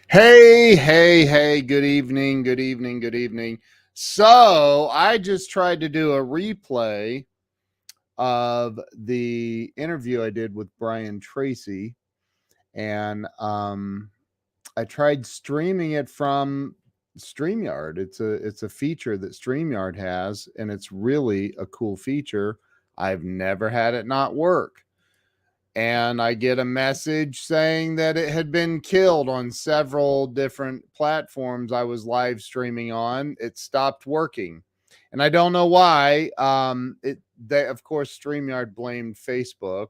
Hey, good evening, good evening, good evening. So I just tried to do a replay of the interview I did with Brian Tracy, and I tried streaming it from StreamYard. It's a feature that StreamYard has, and it's really a cool feature. I've never had it not work, and I get a message saying that it had been killed on several different platforms I was live streaming on. It stopped working, and I don't know why. They, of course, StreamYard blamed Facebook,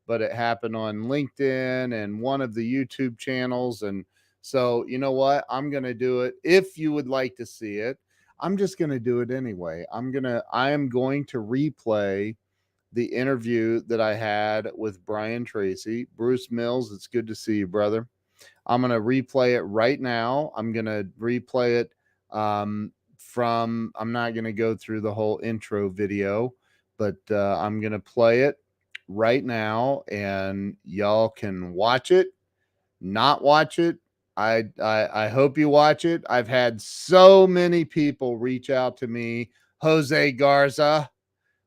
but it happened on LinkedIn and one of the YouTube channels. And so, you know what? I'm gonna do it. If you would like to see it, I'm just gonna do it anyway. I am going to replay the interview that I had with Brian Tracy. Bruce Mills, it's good to see you, brother. I'm going to replay it right now. I'm going to replay it I'm not going to go through the whole intro video, but I'm going to play it right now and y'all can watch it, not watch it. I hope you watch it. I've had so many people reach out to me. Jose Garza,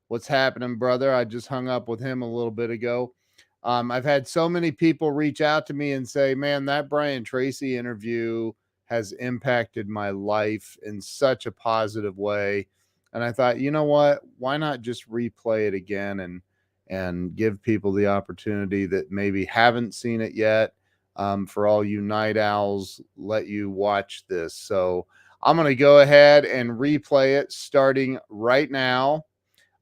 what's happening, brother? I just hung up with him a little bit ago. I've had so many people reach out to me and say, man, that Brian Tracy interview has impacted my life in such a positive way. And I thought, you know what? Why not just replay it again and give people the opportunity that maybe haven't seen it yet? For all you night owls, let you watch this. So I'm going to go ahead and replay it starting right now.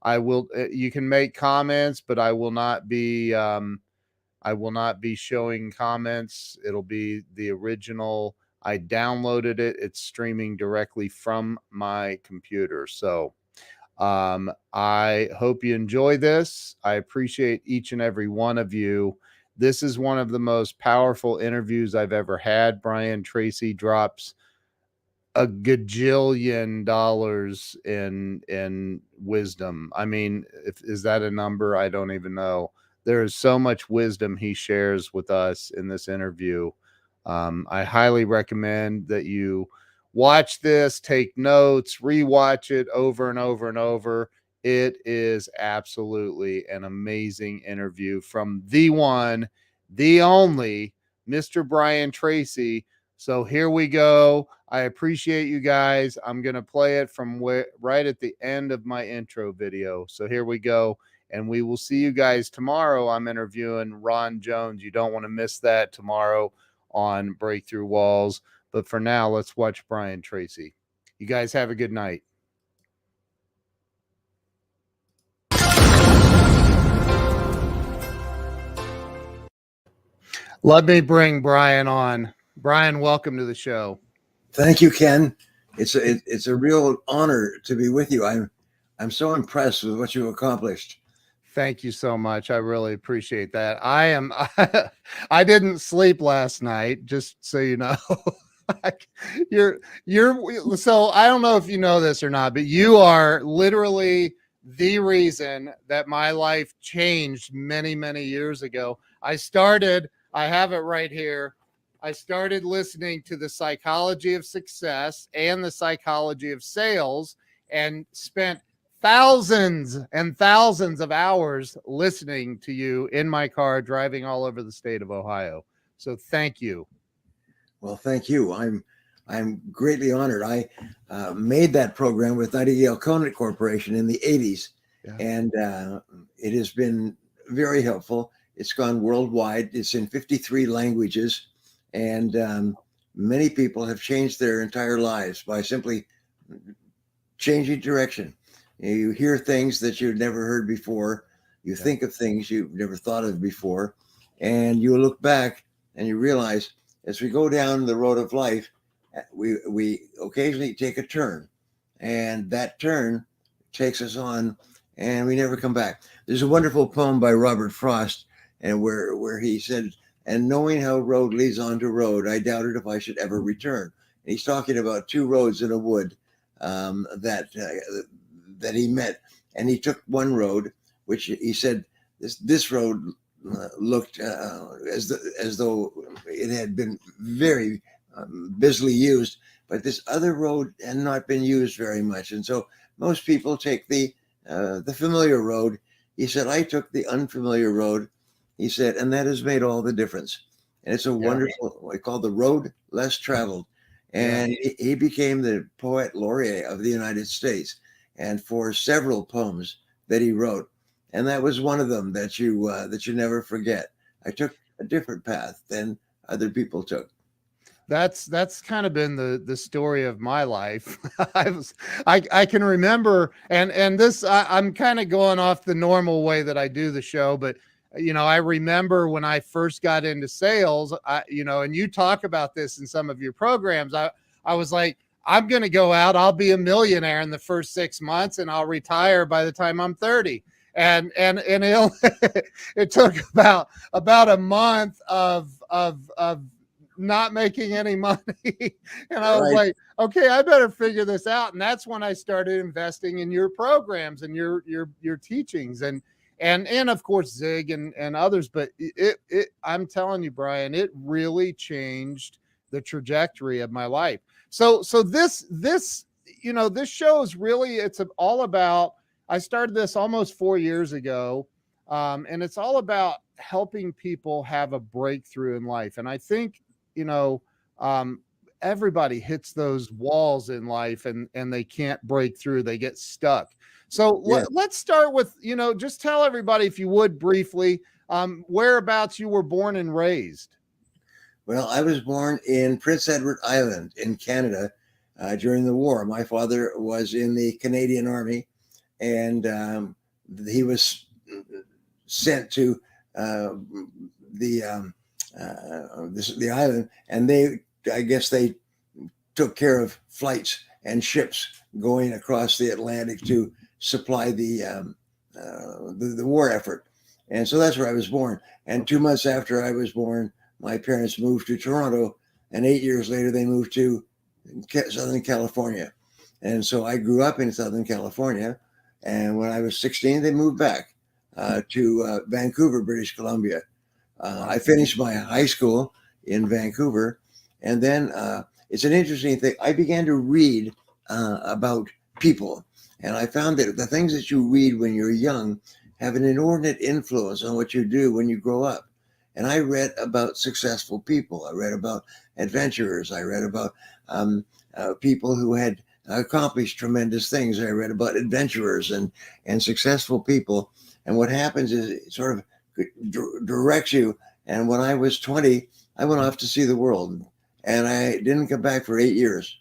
I will. You can make comments, but I will not be. I will not be showing comments. It'll be the original. I downloaded it. It's streaming directly from my computer. So I hope you enjoy this. I appreciate each and every one of you. This is one of the most powerful interviews I've ever had. Brian Tracy drops a gajillion dollars in wisdom. I mean, if is that a number? I don't even know. There is so much wisdom he shares with us in this interview. I highly recommend that you watch this, take notes, rewatch it over and over and over. It is absolutely an amazing interview from the one, the only Mr. Brian Tracy. So here we go. I appreciate you guys. I'm going to play it from right at the end of my intro video. So here we go. And we will see you guys tomorrow. I'm interviewing Ron Jones. You don't want to miss that tomorrow on Breakthrough Walls. But for now, let's watch Brian Tracy. You guys have a good night. Let me bring Brian on. Brian, welcome to the show. Thank you, Ken. It's a real honor to be with you. I'm so impressed with what you've accomplished. Thank you so much. I really appreciate that. I didn't sleep last night, just so you know. you're so I don't know if you know this or not, but you are literally the reason that my life changed many, many years ago. I have it right here. I started listening to the psychology of success and the psychology of sales and spent thousands and thousands of hours listening to you in my car driving all over the state of Ohio. So thank you. Well, thank you. I'm greatly honored. I made that program with Nightingale Conant Corporation in the 80s, yeah. And it has been very helpful. It's gone worldwide. It's in 53 languages, and many people have changed their entire lives by simply changing direction. You hear things that you've never heard before. You think of things you've never thought of before, and you look back and you realize as we go down the road of life, we occasionally take a turn, and that turn takes us on, and we never come back. There's a wonderful poem by Robert Frost, and where he said, "And knowing how road leads on to road, I doubted if I should ever return." And he's talking about two roads in a wood that he met, and he took one road, which he said this road looked as though it had been very busily used, but this other road had not been used very much. And so most people take the familiar road. He said, I took the unfamiliar road. He said, and that has made all the difference. And it's a Yeah. wonderful, what I call the road less traveled. Yeah. And he became the poet laureate of the United States, and for several poems that he wrote. And that was one of them that you never forget. I took a different path than other people took. That's kind of been the story of my life. I can remember, and this I'm kind of going off the normal way that I do the show, but I remember when I first got into sales, and you talk about this in some of your programs. I was like, I'm going to go out, I'll be a millionaire in the first 6 months, and I'll retire by the time I'm 30. And it took about a month of not making any money. And I was Right. like, okay, I better figure this out. And that's when I started investing in your programs and your teachings and of course Zig and others. But I'm telling you, Brian, it really changed the trajectory of my life. So this show is really, it's all about, I started this almost 4 years ago. And it's all about helping people have a breakthrough in life. And I think, you know, um, everybody hits those walls in life and they can't break through. They get stuck. So Yeah. let's start with, just tell everybody, if you would briefly, whereabouts you were born and raised. Well, I was born in Prince Edward Island in Canada during the war. My father was in the Canadian Army, and he was sent to the the island, and I guess they took care of flights and ships going across the Atlantic to supply the war effort. And so that's where I was born. And 2 months after I was born, my parents moved to Toronto, and 8 years later they moved to Southern California. And so I grew up in Southern California. And when I was 16, they moved back to Vancouver, British Columbia. I finished my high school in Vancouver, and then it's an interesting thing. I began to read about people, and I found that the things that you read when you're young have an inordinate influence on what you do when you grow up. And I read about successful people. I read about adventurers. I read about people who had accomplished tremendous things. I read about adventurers and successful people. And what happens is it sort of directs you. And when I was 20, I went off to see the world, and I didn't come back for 8 years.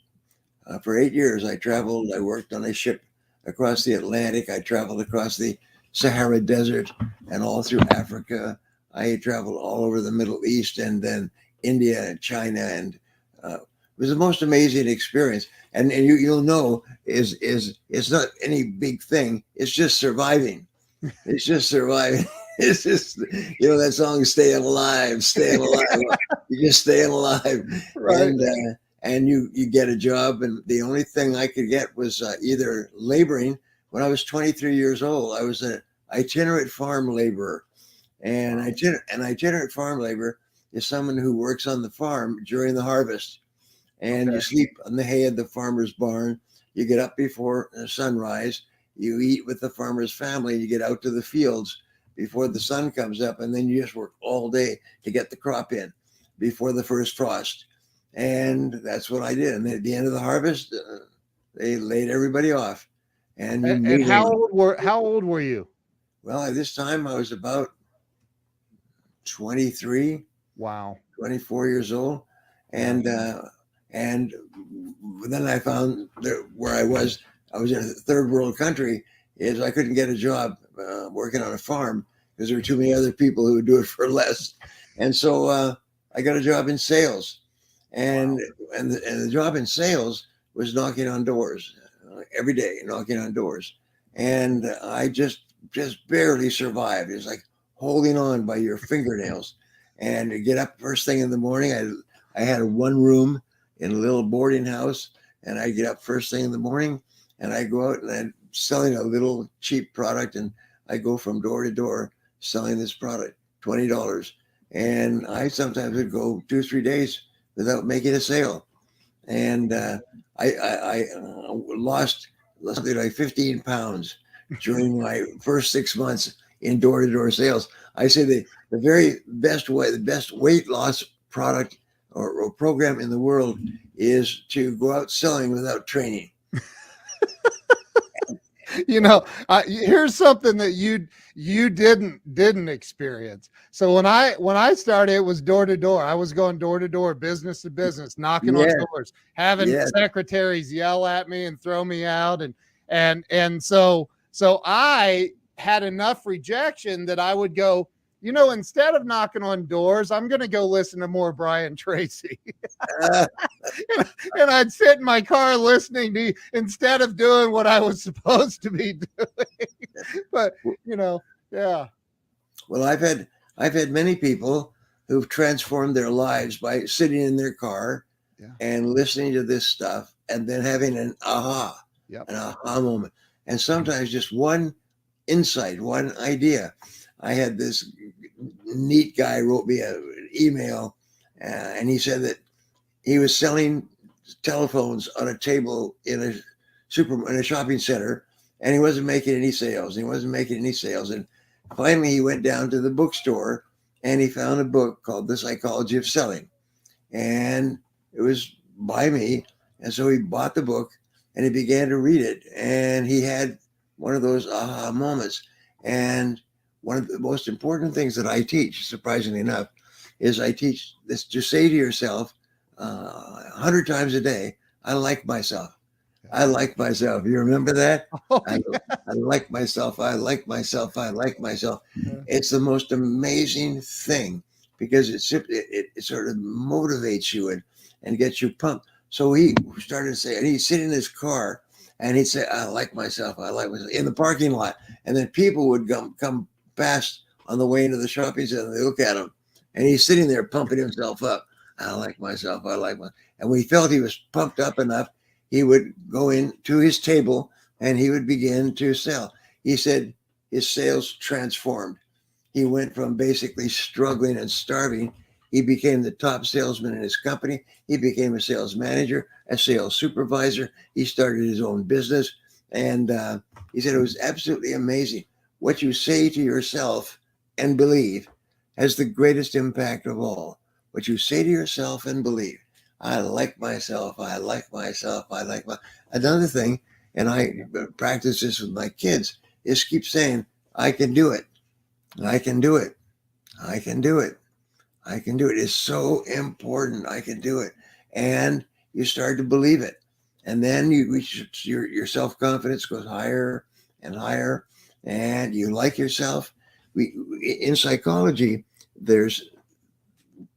For 8 years, I traveled. I worked on a ship across the Atlantic. I traveled across the Sahara Desert and all through Africa. I traveled all over the Middle East and then India and China, and it was the most amazing experience. And you'll know is it's not any big thing. It's just surviving. It's just surviving. It's just, that song, staying alive, staying alive. You're just staying alive. Right. And you get a job. And the only thing I could get was either laboring. When I was 23 years old, I was an itinerant farm laborer. And an itinerant farm laborer is someone who works on the farm during the harvest. And you sleep on the hay at the farmer's barn. You get up before sunrise. You eat with the farmer's family. You get out to the fields before the sun comes up, and then you just work all day to get the crop in before the first frost. And that's what I did. And at the end of the harvest, they laid everybody off. And you And move how on. old were you? Well, at this time, I was about 23, Wow. 24 years old. And and then I found that where I was in a third world country, is I couldn't get a job working on a farm because there were too many other people who would do it for less. And so I got a job in sales, and the job in sales was knocking on doors every day, knocking on doors, and I just barely survived. It was like holding on by your fingernails, and to get up first thing in the morning. I had a one room in a little boarding house, and I get up first thing in the morning, and I go out and I'm selling a little cheap product, and I go from door to door selling this product, $20. And I sometimes would go 2 or 3 days without making a sale. And I lost something like 15 pounds during my first 6 months in door-to-door sales. I say the very best way, the best weight loss product or program in the world is to go out selling without training. Here's something that you didn't experience. So when I started, it was door to door. I was going door to door, business to business, knocking on Yeah, doors, having yeah. secretaries yell at me and throw me out, and so I had enough rejection that I would go, instead of knocking on doors, I'm going to go listen to more Brian Tracy. Uh, And I'd sit in my car listening to you instead of doing what I was supposed to be doing. But yeah. well, I've had many people who've transformed their lives by sitting in their car Yeah. and listening to this stuff and then having Yep. an aha moment. And sometimes just one insight, one idea. I had this neat guy wrote me an email, and he said that he was selling telephones on a table in a shopping center, and he wasn't making any sales. And finally, he went down to the bookstore, and he found a book called The Psychology of Selling, and it was by me. And so he bought the book, and he began to read it, and he had one of those aha moments. And one of the most important things that I teach, surprisingly enough, is I teach this to say to yourself 100 times a day, I like myself. I like myself. You remember that? Oh, I, yeah. I like myself. I like myself. I like myself. Yeah. It's the most amazing thing because it sort of motivates you and gets you pumped. So he started saying, he'd sit in his car and he'd say, I like myself. I like myself in the parking lot. And then people would come past on the way into the shopping center. And they look at him and he's sitting there pumping himself up. I like myself. I like myself. And when he felt he was pumped up enough, he would go into his table and he would begin to sell. He said his sales transformed. He went from basically struggling and starving. He became the top salesman in his company. He became a sales manager, a sales supervisor. He started his own business. And he said it was absolutely amazing. What you say to yourself and believe has the greatest impact of all. What you say to yourself and believe. I like myself. I like myself. I like my. Another thing, and I practice this with my kids, is keep saying, I can do it. I can do it. I can do it. I can do it. It's so important. I can do it. And you start to believe it. And then your self confidence goes higher and higher, and you like yourself. In psychology, there's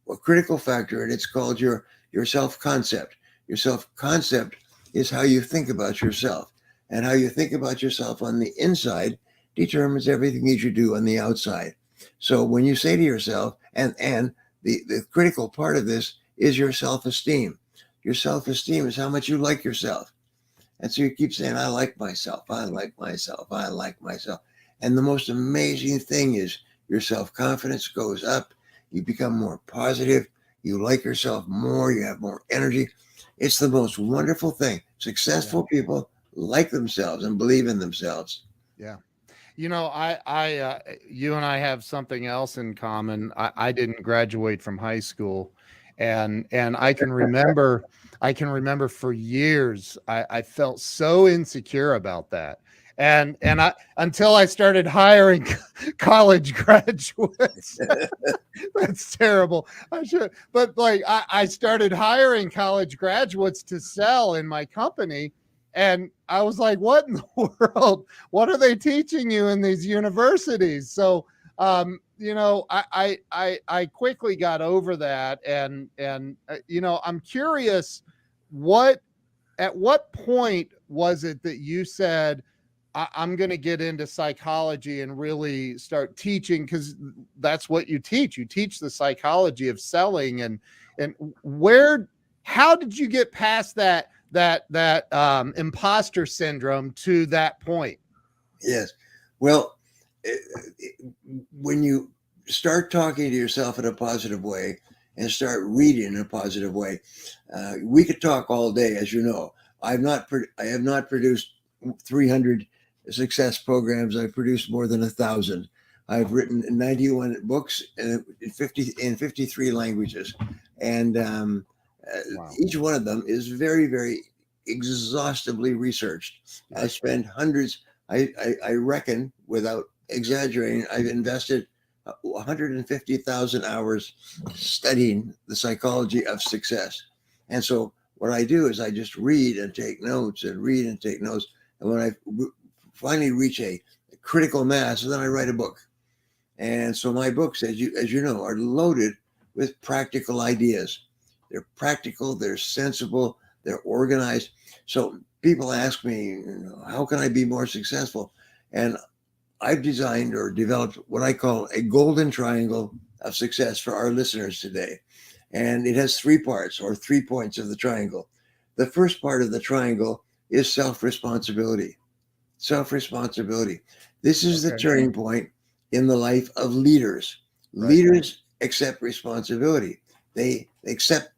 a critical factor, and it's called your self concept. Your self concept is how you think about yourself, and how you think about yourself on the inside determines everything that you do on the outside. So when you say to yourself, and the critical part of this is your self esteem. Your self esteem is how much you like yourself. And so you keep saying, I like myself. I like myself. I like myself. And the most amazing thing is your self confidence goes up. You become more positive. You like yourself more. You have more energy. It's the most wonderful thing. Successful people like themselves and believe in themselves. Yeah. You and I have something else in common. I didn't graduate from high school, and I can remember for years I felt so insecure about that, and I until I started hiring college graduates. That's terrible. But like I started hiring college graduates to sell in my company. And I was like, what in the world? What are they teaching you in these universities? So, I quickly got over that. And I'm curious what, at what point was it that you said, I'm going to get into psychology and really start teaching, because that's what you teach. You teach the psychology of selling, and where, how did you get past that imposter syndrome to that point? Yes. Well, when you start talking to yourself in a positive way, and start reading in a positive way. We could talk all day, as you know. I have not produced 300 success programs. I've produced more than 1,000. I've written 91 books in 53 languages, and Wow. each one of them is very, very exhaustively researched. Yeah. I spend hundreds. I reckon, without exaggerating, I've invested 150,000 hours studying the psychology of success. And so what I do is I just read and take notes and read and take notes. And when I finally reach a critical mass, then I write a book. And so my books, as you know, are loaded with practical ideas. They're practical, they're sensible, they're organized. So people ask me, how can I be more successful? And I've designed or developed what I call a golden triangle of success for our listeners today. And it has three parts or 3 points of the triangle. The first part of the triangle is self responsibility. Self responsibility. This is the Okay. turning point in the life of leaders. Right. Leaders accept responsibility. They accept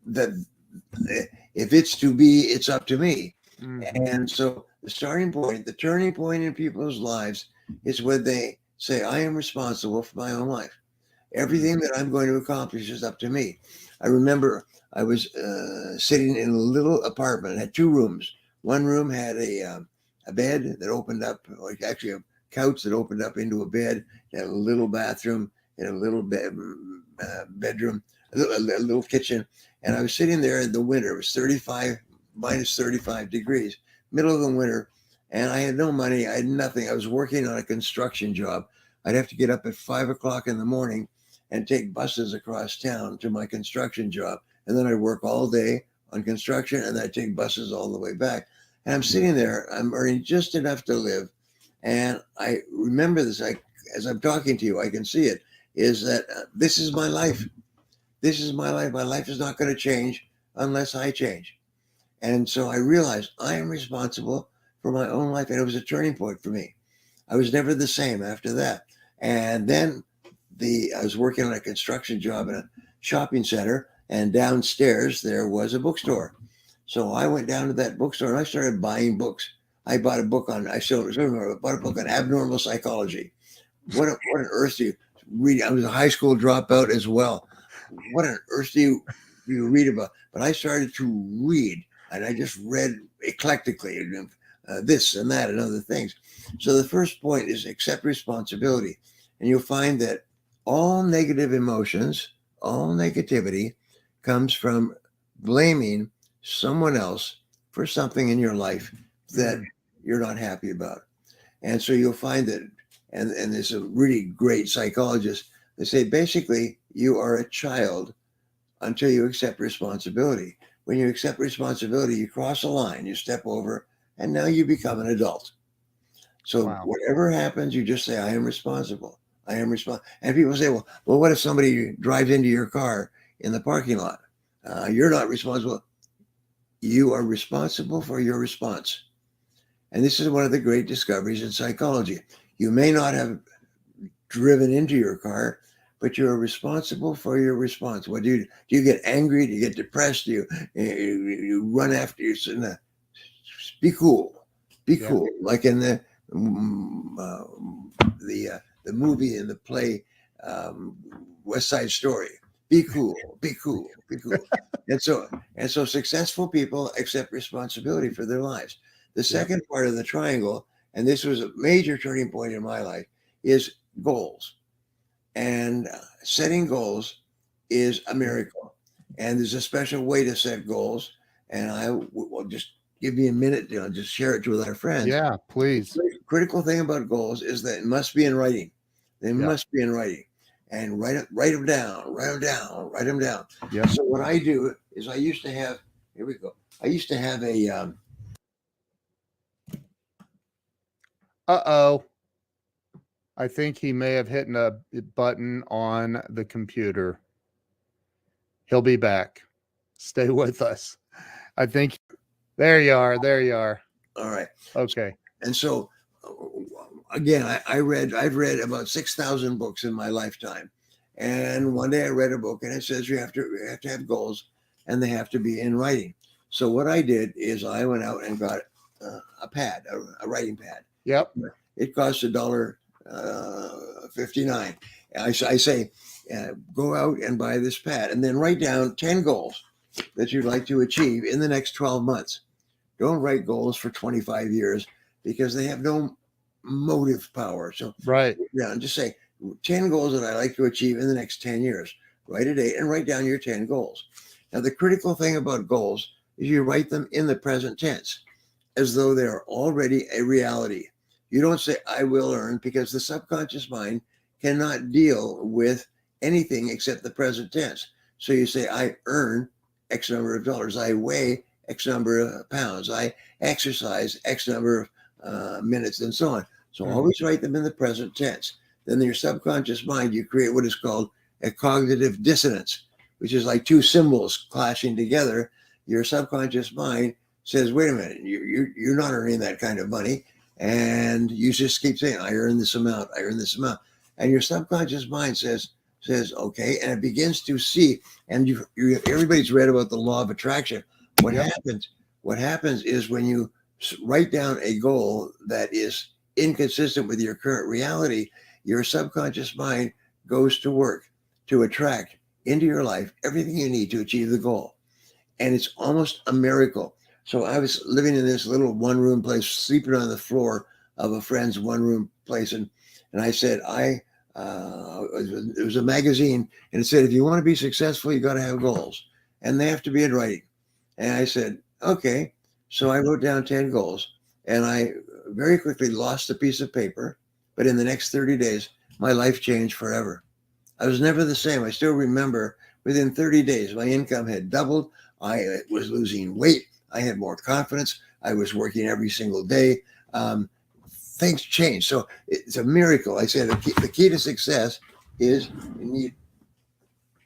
that if it's to be, it's up to me. Mm-hmm. And so the starting point, the turning point in people's lives is when they say, I am responsible for my own life. Everything that I'm going to accomplish is up to me. I remember I was sitting in a little apartment, it had 2 rooms. One room had a bed that opened up, like actually a couch that opened up into a bed. It had a little bathroom and a little bedroom, a little kitchen. And I was sitting there in the winter. It was 35, minus 35 degrees, middle of the winter. And I had no money. I had nothing. I was working on a construction job. I'd have to get up at 5 o'clock in the morning and take buses across town to my construction job. And then I'd work all day on construction and then I'd take buses all the way back. And I'm sitting there, I'm earning just enough to live. And I remember this, as I'm talking to you, I can see it, is that this is my life. This is my life. My life is not going to change unless I change. And so I realized I am responsible for my own life. And it was a turning point for me. I was never the same after that. And then I was working on a construction job in a shopping center, and downstairs there was a bookstore. So I went down to that bookstore and I started buying books. I bought a book on, I still remember, I bought a book on abnormal psychology. What on earth do you read? I was a high school dropout as well. What on earth do you read about? But I started to read, and I just read eclectically, this and that and other things. So the first point is accept responsibility. And you'll find that all negative emotions, all negativity comes from blaming someone else for something in your life that you're not happy about. And so you'll find that, and there's a really great psychologist, they say basically you are a child until you accept responsibility. When you accept responsibility, you cross a line, you step over, and now you become an adult. So Wow. whatever happens, you just say, I am responsible. I am responsible. And people say, well, what if somebody drives into your car in the parking lot? You're not responsible. You are responsible for your response. And this is one of the great discoveries in psychology. You may not have driven into your car, but you're responsible for your response. What do? You get angry? Do you get depressed? Do you run after you? Be cool. Be cool. Like in the movie and the play West Side Story. Be cool. Be cool. Be cool. and so successful people accept responsibility for their lives. The second part of the triangle, and this was a major turning point in my life, is goals. And setting goals is a miracle. And there's a special way to set goals. And I will just give me a minute to just share it with our friends. Yeah, please. The critical thing about goals is that it must be in writing. They must be in writing. And write them down, write them down, write them down. Yep. So what I do is I used to have, here we go. I used to have a, Uh-oh. I think he may have hit a button on the computer. He'll be back. Stay with us. I think there you are. There you are. all right. Okay. And so again, I've read about 6,000 books in my lifetime. And one day I read a book and it says you have to have goals and they have to be in writing. So what I did is I went out and got a pad, a writing pad. Yep. It costs $1.59. I say, go out and buy this pad and then write down 10 goals that you'd like to achieve in the next 12 months. Don't write goals for 25 years because they have no motive power. So right. Just say 10 goals that I like to achieve in the next 10 years. Write a date and write down your 10 goals. Now, the critical thing about goals is you write them in the present tense as though they are already a reality. You don't say, I will earn, because the subconscious mind cannot deal with anything except the present tense. So you say, I earn X number of dollars. I weigh X number of pounds. I exercise X number of minutes, and so on. So always write them in the present tense. Then in your subconscious mind, you create what is called a cognitive dissonance, which is like two cymbals clashing together. Your subconscious mind says, wait a minute, you're not earning that kind of money. And you just keep saying, I earn this amount, I earn this amount. And your subconscious mind says, okay, and it begins to see, and everybody's read about the law of attraction. What happens is when you write down a goal that is inconsistent with your current reality, your subconscious mind goes to work to attract into your life everything you need to achieve the goal. And it's almost a miracle. So I was living in this little one-room place, sleeping on the floor of a friend's one-room place. And I said, it was a magazine, and it said, if you want to be successful, you got to have goals. And they have to be in writing. And I said, okay. So I wrote down 10 goals. And I very quickly lost a piece of paper. But in the next 30 days, my life changed forever. I was never the same. I still remember within 30 days, my income had doubled. I was losing weight. I had more confidence. I was working every single day. Things changed. So it's a miracle. I said the key to success is you need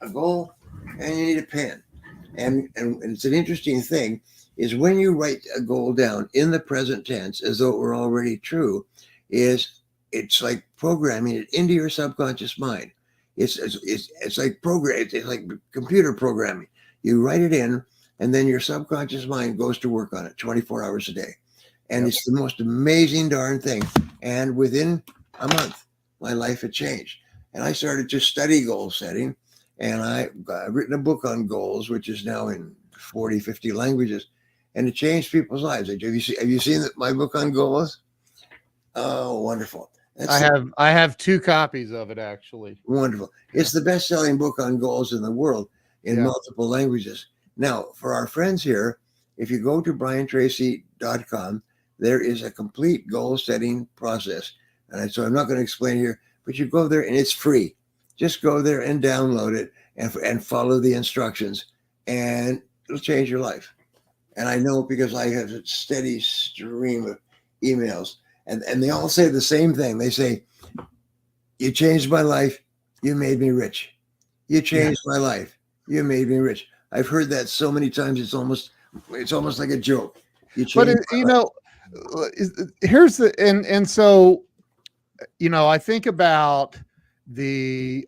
a goal and you need a pen. And it's an interesting thing is when you write a goal down in the present tense as though it were already true, it's like programming it into your subconscious mind. It's like it's like computer programming. You write it in, and then your subconscious mind goes to work on it 24 hours a day. And it's the most amazing darn thing. And within a month, my life had changed. And I started to study goal setting. And I've written a book on goals, which is now in 40, 50 languages. And it changed people's lives. Have you seen my book on goals? Oh, wonderful. I have 2 copies of it, actually. Wonderful. It's the best-selling book on goals in the world in multiple languages. Now, for our friends here, if you go to briantracy.com, there is a complete goal-setting process. And so I'm not going to explain here, but you go there and it's free. Just go there and download it and follow the instructions, and it'll change your life. And I know because I have a steady stream of emails, and they all say the same thing. They say, you changed my life. You made me rich. You changed my life. You made me rich. I've heard that so many times. It's almost like a joke. But here's the, and so, I think about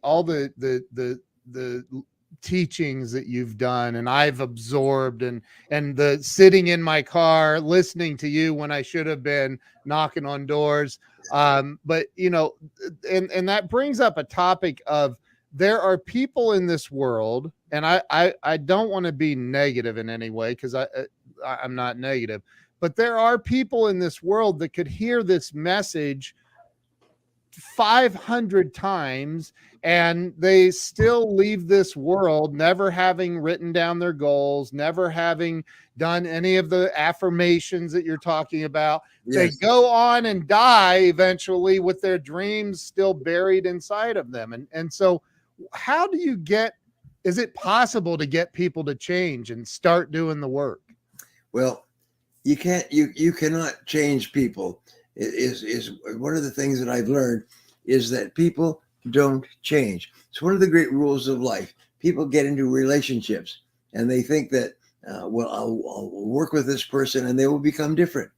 all the teachings that you've done and I've absorbed, and the sitting in my car listening to you when I should have been knocking on doors. But and that brings up a topic of, there are people in this world, and I don't want to be negative in any way, because I'm not negative, but there are people in this world that could hear this message 500 times and they still leave this world never having written down their goals, never having done any of the affirmations that you're talking about. They go on and die eventually with their dreams still buried inside of them. And so how do you is it possible to get people to change and start doing the work? Well, you cannot change people. Is one of the things that I've learned is that people don't change. It's one of the great rules of life. People get into relationships and they think that, I'll work with this person and they will become different.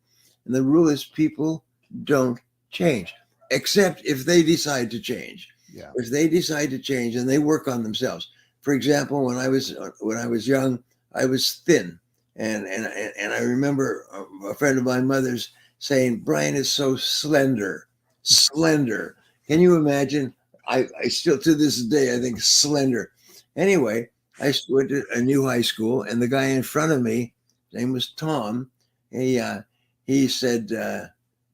And the rule is people don't change, except if they decide to change. Yeah. If they decide to change and they work on themselves. For example, when I was young, I was thin, and I remember a friend of my mother's saying, "Brian is so slender, slender." Can you imagine? I still to this day I think slender. Anyway, I went to a new high school, and the guy in front of me, his name was Tom. He said,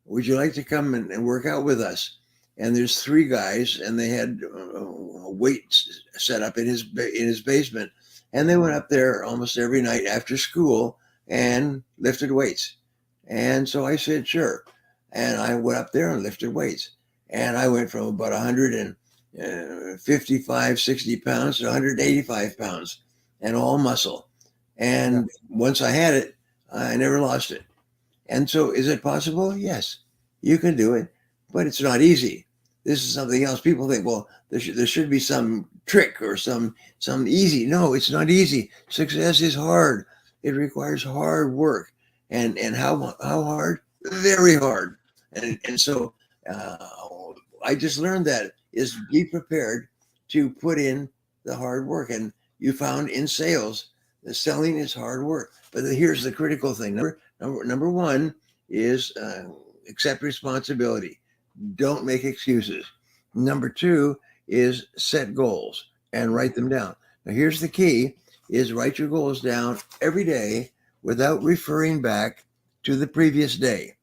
"Would you like to come and work out with us?" And there's three guys, and they had weights set up in his basement, and they went up there almost every night after school and lifted weights. And so I said, sure. And I went up there and lifted weights. And I went from about 155, 60 pounds to 185 pounds and all muscle. And once I had it, I never lost it. And so, is it possible? Yes, you can do it, but it's not easy. This is something else. People think, well, there should be some trick or some easy. No, it's not easy. Success is hard. It requires hard work, and how hard? Very hard. And so, uh, I just learned that is be prepared to put in the hard work. And you found in sales, the selling is hard work. But here's the critical thing. Number one is accept responsibility. Don't make excuses. Number two is set goals and write them down. Now here's the key is write your goals down every day without referring back to the previous day.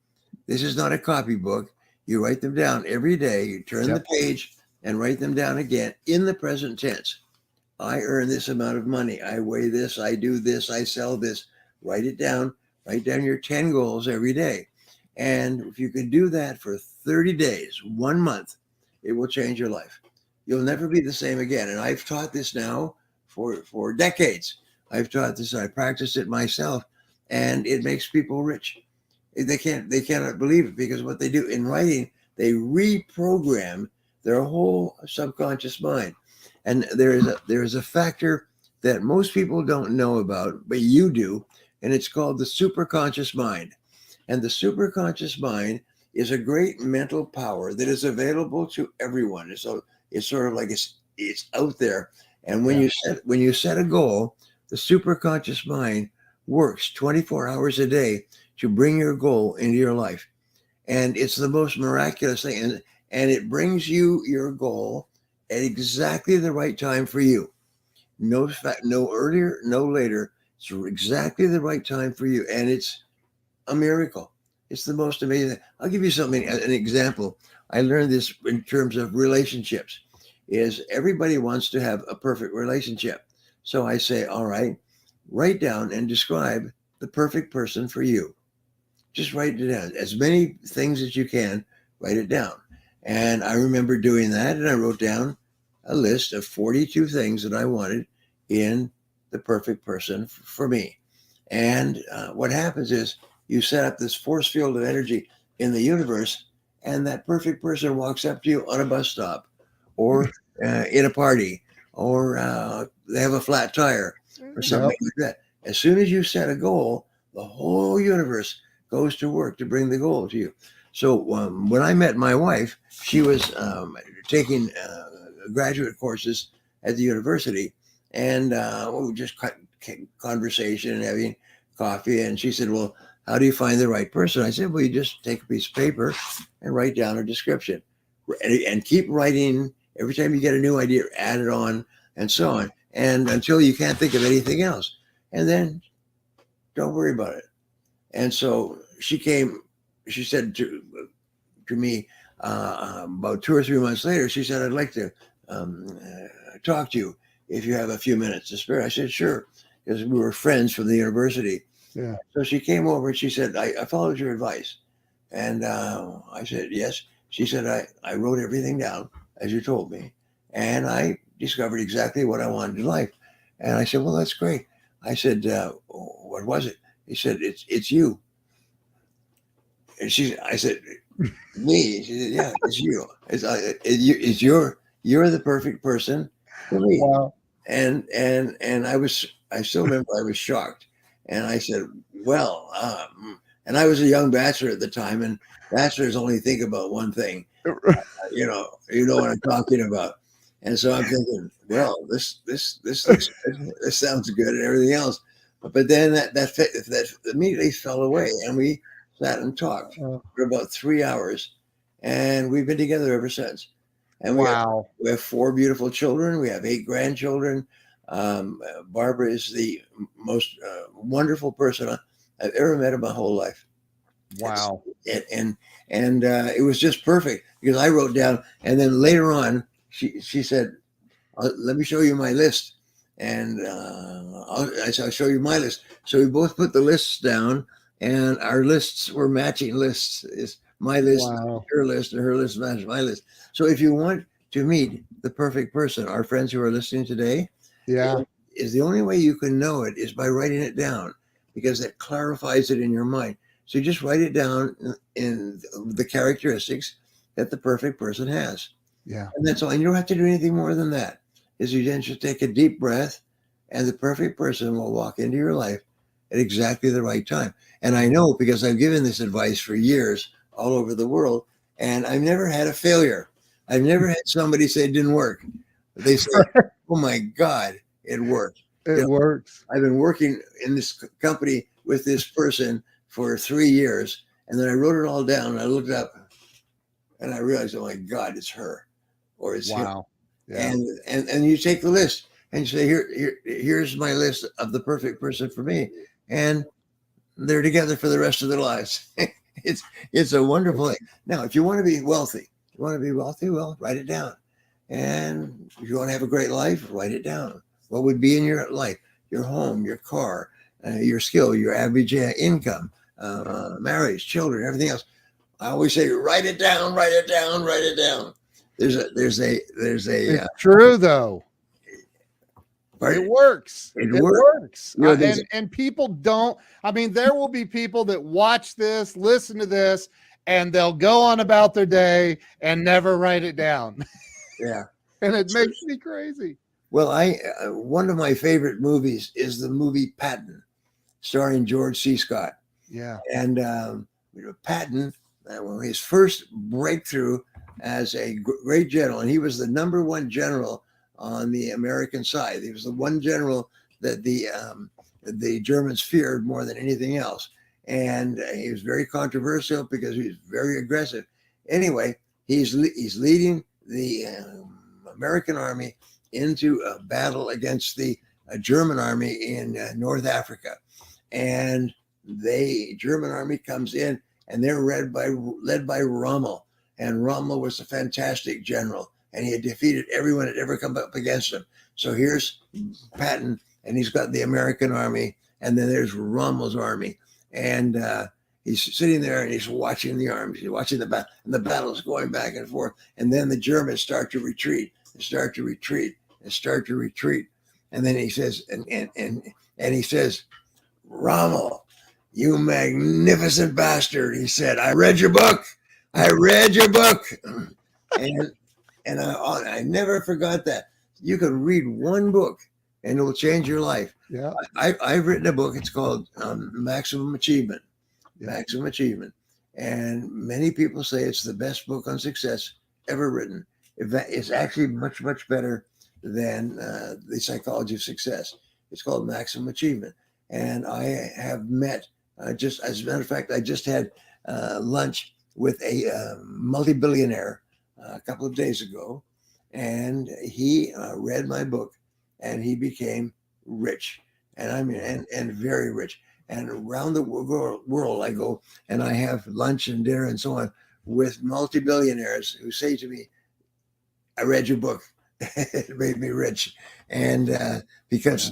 This is not a copybook. You write them down every day. You turn the page and write them down again in the present tense. I earn this amount of money. I weigh this. I do this. I sell this. Write it down. Write down your 10 goals every day. And if you can do that for 30 days, 1 month, it will change your life. You'll never be the same again. And I've taught this now for decades. I've taught this. I practice it myself, and it makes people rich. They cannot believe it because what they do in writing, they reprogram their whole subconscious mind. And there is a factor that most people don't know about, but you do, and it's called the superconscious mind. And the superconscious mind is a great mental power that is available to everyone. So it's sort of like it's out there. And when you set a goal, the superconscious mind works 24 hours a day to bring your goal into your life. And it's the most miraculous thing. And it brings you your goal at exactly the right time for you. No earlier, no later. It's exactly the right time for you. And it's a miracle. It's the most amazing. I'll give you something, an example. I learned this in terms of relationships is everybody wants to have a perfect relationship. So I say, all right, write down and describe the perfect person for you. Just write it down. As many things as you can, write it down. And I remember doing that, and I wrote down a list of 42 things that I wanted in the perfect person for me. And what happens is you set up this force field of energy in the universe, and that perfect person walks up to you on a bus stop or in a party, or they have a flat tire or something like that. As soon as you set a goal, the whole universe goes to work to bring the goal to you. So when I met my wife, she was taking graduate courses at the university, and we just conversation and having coffee. And she said, well, how do you find the right person? I said, well, you just take a piece of paper and write down a description and keep writing. Every time you get a new idea, add it on and so on. And until you can't think of anything else. And then don't worry about it. And so she said to me about 2 or 3 months later, she said, I'd like to talk to you if you have a few minutes to spare. I said, sure, because we were friends from the university. Yeah. So she came over and she said, I followed your advice. And I said, yes. She said, I wrote everything down as you told me. And I discovered exactly what I wanted in life. And I said, well, that's great. I said, what was it? He said, it's you. And I said, me? She said, yeah, it's you. You're the perfect person for me. Wow. And I still remember I was shocked. And I said, well, and I was a young bachelor at the time, and bachelors only think about one thing. You know what I'm talking about. And so I'm thinking, well, this looks good. This sounds good and everything else. But then that immediately fell away, and we sat and talked Oh, for about 3 hours, and we've been together ever since. And wow. we have 4 beautiful children. We have 8 grandchildren. Barbara is the most wonderful person I've ever met in my whole life. Wow. And it was just perfect because I wrote down, and then later on she said, "Let me show you my list," and I said, "I'll show you my list." So we both put the lists down, and our lists were matching lists. Is my list, Wow. her list, and her list matches my list. So if you want to meet the perfect person, our friends who are listening today, Yeah. is the only way you can know it is by writing it down, because that clarifies it in your mind. So you just write it down in the characteristics that the perfect person has. Yeah. And that's all. And you don't have to do anything more than that. Is you then just take a deep breath, and the perfect person will walk into your life at exactly the right time. And I know because I've given this advice for years all over the world, and I've never had a failure. I've never had somebody say it didn't work. They say, "Oh my God, it worked." You It know, works. I've been working in this company with this person for 3 years, and then I wrote it all down, and I looked up, and I realized, oh my God, it's her, or it's him. Wow. Yeah. And you take the list and you say, here's my list of the perfect person for me, and they're together for the rest of their lives. It's a wonderful thing. Now, if you want to be wealthy, well, write it down. And if you want to have a great life, write it down. What would be in your life? Your home, your car, your skill, your average income, marriage, children, everything else. I always say, write it down, write it down, write it down. There's a It's true though. It pardon, works. it It works. works. You know, there's And people don't. I mean, there will be people that watch this, listen to this, and they'll go on about their day and never write it down. yeah. And it makes me crazy. Well, I one of my favorite movies is the movie Patton, starring George C. Scott. Yeah. And Patton, his first breakthrough as a great general, and he was the number one general on the American side. He was the one general that the Germans feared more than anything else, and he was very controversial because he was very aggressive. Anyway, he's leading the American army into a battle against the German army in North Africa, and the German army comes in, and they're led by Rommel, and Rommel was a fantastic general, and he had defeated everyone that ever come up against him. So here's Patton, and he's got the American army, and then there's Rommel's army, and he's sitting there and he's watching the armies, he's watching the battle, and the battle's going back and forth, and then the Germans start to retreat, and start to retreat, and start to retreat, and then he says, and he says, Rommel, you magnificent bastard. He said, I read your book. I read your book. And I never forgot that. You can read one book and it will change your life. Yeah. I've written a book. It's called Maximum Achievement. Yeah. Maximum Achievement. And many people say it's the best book on success ever written. It's actually much, much better than The Psychology of Success. It's called Maximum Achievement. And I have met, just as a matter of fact, I just had lunch with a multi-billionaire a couple of days ago, and he read my book, and he became rich, and I mean, and very rich. And around the world, I go and I have lunch and dinner and so on with multi-billionaires who say to me, "I read your book; it made me rich," and because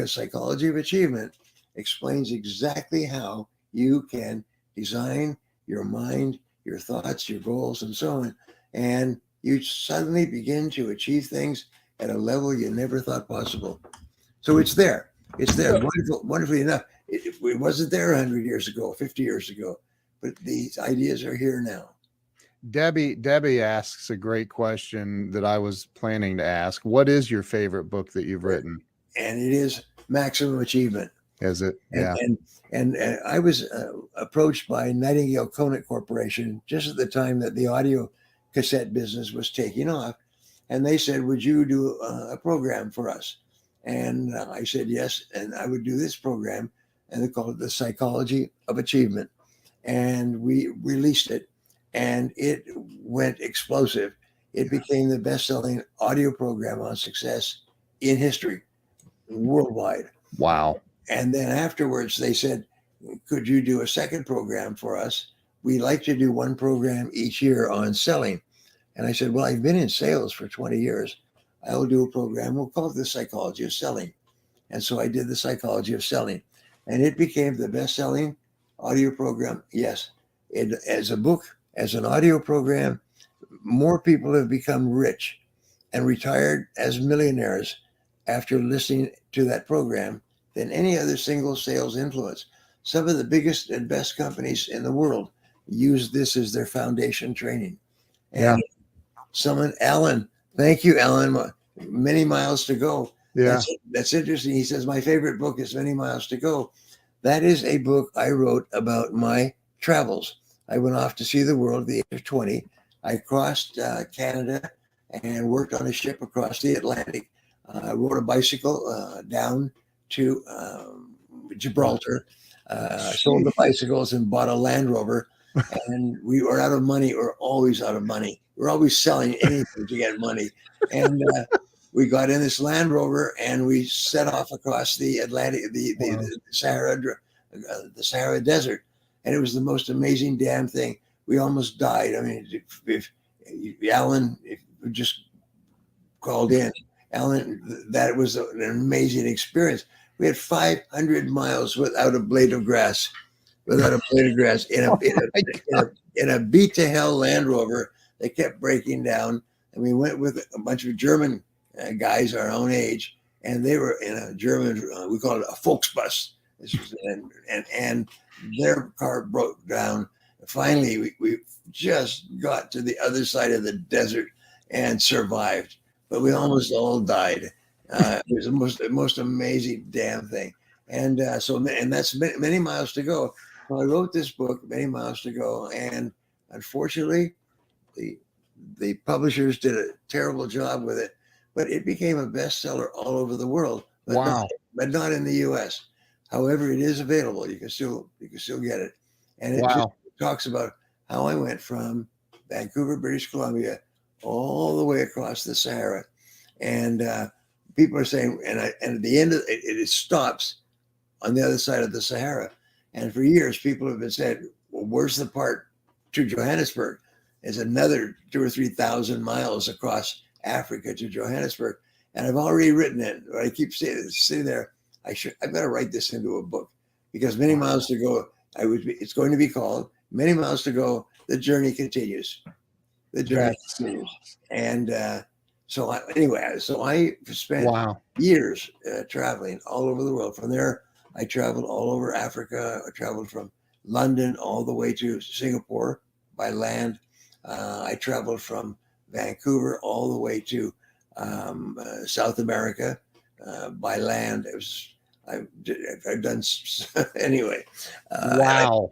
Psychology of Achievement explains exactly how you can design your mind, your thoughts, your goals, and so on, and you suddenly begin to achieve things at a level you never thought possible. So it's there. It's there. Wonderfully enough, it wasn't there 100 years ago, 50 years ago, but these ideas are here now. Debbie asks a great question that I was planning to ask. What is your favorite book that you've written? And it is Maximum Achievement. Is it? And, Yeah. and I was approached by Nightingale Conant Corporation just at the time that the audio cassette business was taking off. And they said, would you do a program for us? And I said, yes. And I would do this program. And they called it The Psychology of Achievement. And we released it. And it went explosive. It became the best-selling audio program on success in history, worldwide. Wow. And then afterwards, they said, could you do a second program for us? We like to do one program each year on selling. And I said, well, I've been in sales for 20 years. I'll do a program. We'll call it The Psychology of Selling. And so I did The Psychology of Selling. And it became the best-selling audio program. Yes, as a book, as an audio program, more people have become rich and retired as millionaires after listening to that program than any other single sales influence. Some of the biggest and best companies in the world use this as their foundation training. And Alan, thank you, Alan. Many Miles to Go. Yeah. That's interesting. He says, my favorite book is Many Miles to Go. That is a book I wrote about my travels. I went off to see the world at the age of 20. I crossed Canada and worked on a ship across the Atlantic. I rode a bicycle down to Gibraltar, sold the bicycles and bought a Land Rover. And we were out of money. We're always out of money. We're always selling anything to get money. And we got in this Land Rover and we set off across the Atlantic, the Sahara Desert. And it was the most amazing damn thing. We almost died. I mean, if Alan just called in, Alan, that was an amazing experience. We had 500 miles without a blade of grass. Without a blade of grass in a beat to hell Land Rover that kept breaking down. And we went with a bunch of German guys our own age, and they were in a German, we call it a Volksbus. And their car broke down. Finally, we just got to the other side of the desert and survived, but we almost all died. It was the most amazing damn thing. And and that's Many Miles to Go. So I wrote this book, Many Miles to Go, and unfortunately, the publishers did a terrible job with it, but it became a bestseller all over the world. But not in the U.S. However, it is available. You can still get it, and it just talks about how I went from Vancouver, British Columbia, all the way across the Sahara, and people are saying, and at the end of it stops on the other side of the Sahara. And for years, people have been saying, well, where's the part to Johannesburg? It's another 2,000 or 3,000 miles across Africa to Johannesburg. And I've already written it. I keep sitting there. I've got to write this into a book, because Many Miles to Go, it's going to be called Many Miles to Go, The Journey Continues. The Journey Continues. And so I spent years traveling all over the world. From there, I traveled all over Africa. I traveled from London all the way to Singapore by land. I traveled from Vancouver all the way to South America by land. I've done anyway. Wow.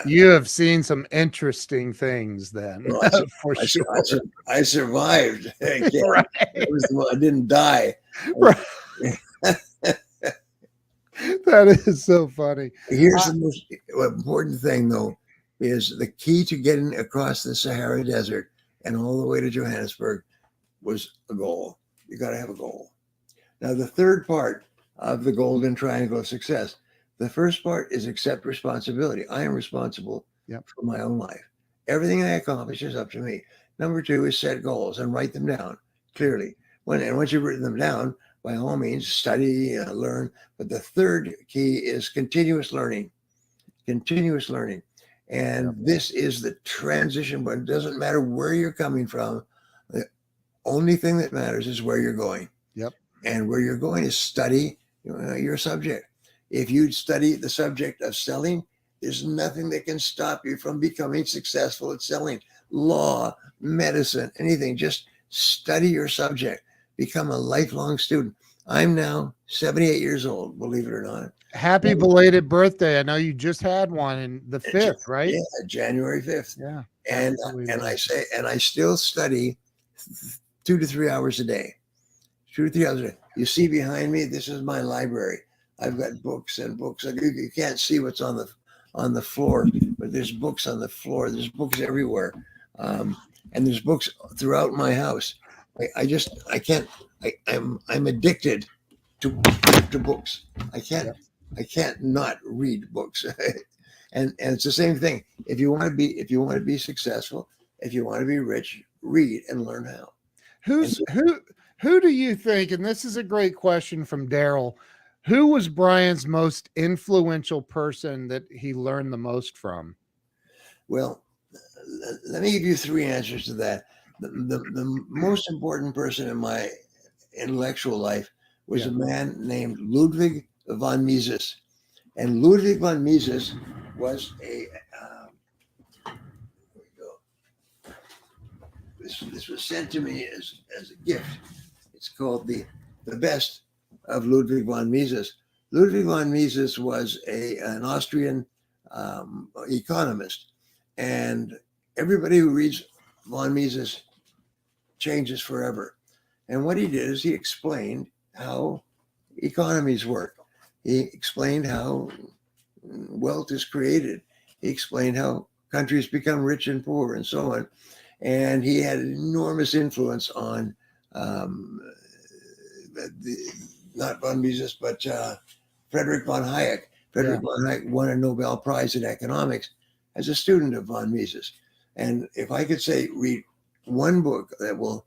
You have seen some interesting things then. Well, for sure. I survived. Right. I didn't die. Right. That is so funny. Here's the most important thing, though, is the key to getting across the Sahara Desert and all the way to Johannesburg was a goal. You got to have a goal. Now, the third part of the golden triangle of success, the first part is accept responsibility. I am responsible for my own life. Everything I accomplish is up to me. Number two is set goals and write them down clearly. Once you've written them down, by all means, study, learn. But the third key is continuous learning. Continuous learning. And this is the transition, but it doesn't matter where you're coming from. The only thing that matters is where you're going. Yep. And where you're going is study your subject. If you study the subject of selling, there's nothing that can stop you from becoming successful at selling. Law, medicine, anything. Just study your subject. Become a lifelong student. I'm now 78 years old, believe it or not. Happy And, belated birthday. I know you just had one in the 5th, right? yeah, January 5th. Yeah. Happy And belated I birthday. say, and I still study 2 to 3 hours a day. 2 to 3 hours a day. You see behind me, this is my library. I've got books and books. You can't see what's on the floor, but there's books on the floor. There's books everywhere, and there's books throughout my house. I can't. I'm addicted to books. I can't Yep. I can't not read books. And it's the same thing. If you want to be successful, if you want to be rich, read and learn how. And Who's who do you think, and this is a great question from Daryl, who was Brian's most influential person that he learned the most from? well, let me give you three answers to that. The most important person in my intellectual life was Yeah. a man named Ludwig von Mises. And Ludwig von Mises was this was sent to me as a gift. It's called the best of Ludwig von Mises. Ludwig von Mises was an Austrian economist, and everybody who reads von Mises changes forever. And what he did is he explained how economies work. He explained how wealth is created. He explained how countries become rich and poor and so on. And he had an enormous influence on not von Mises, but Frederick von Hayek. Yeah. Frederick von Hayek won a Nobel Prize in economics as a student of von Mises. And if I could say, read one book that will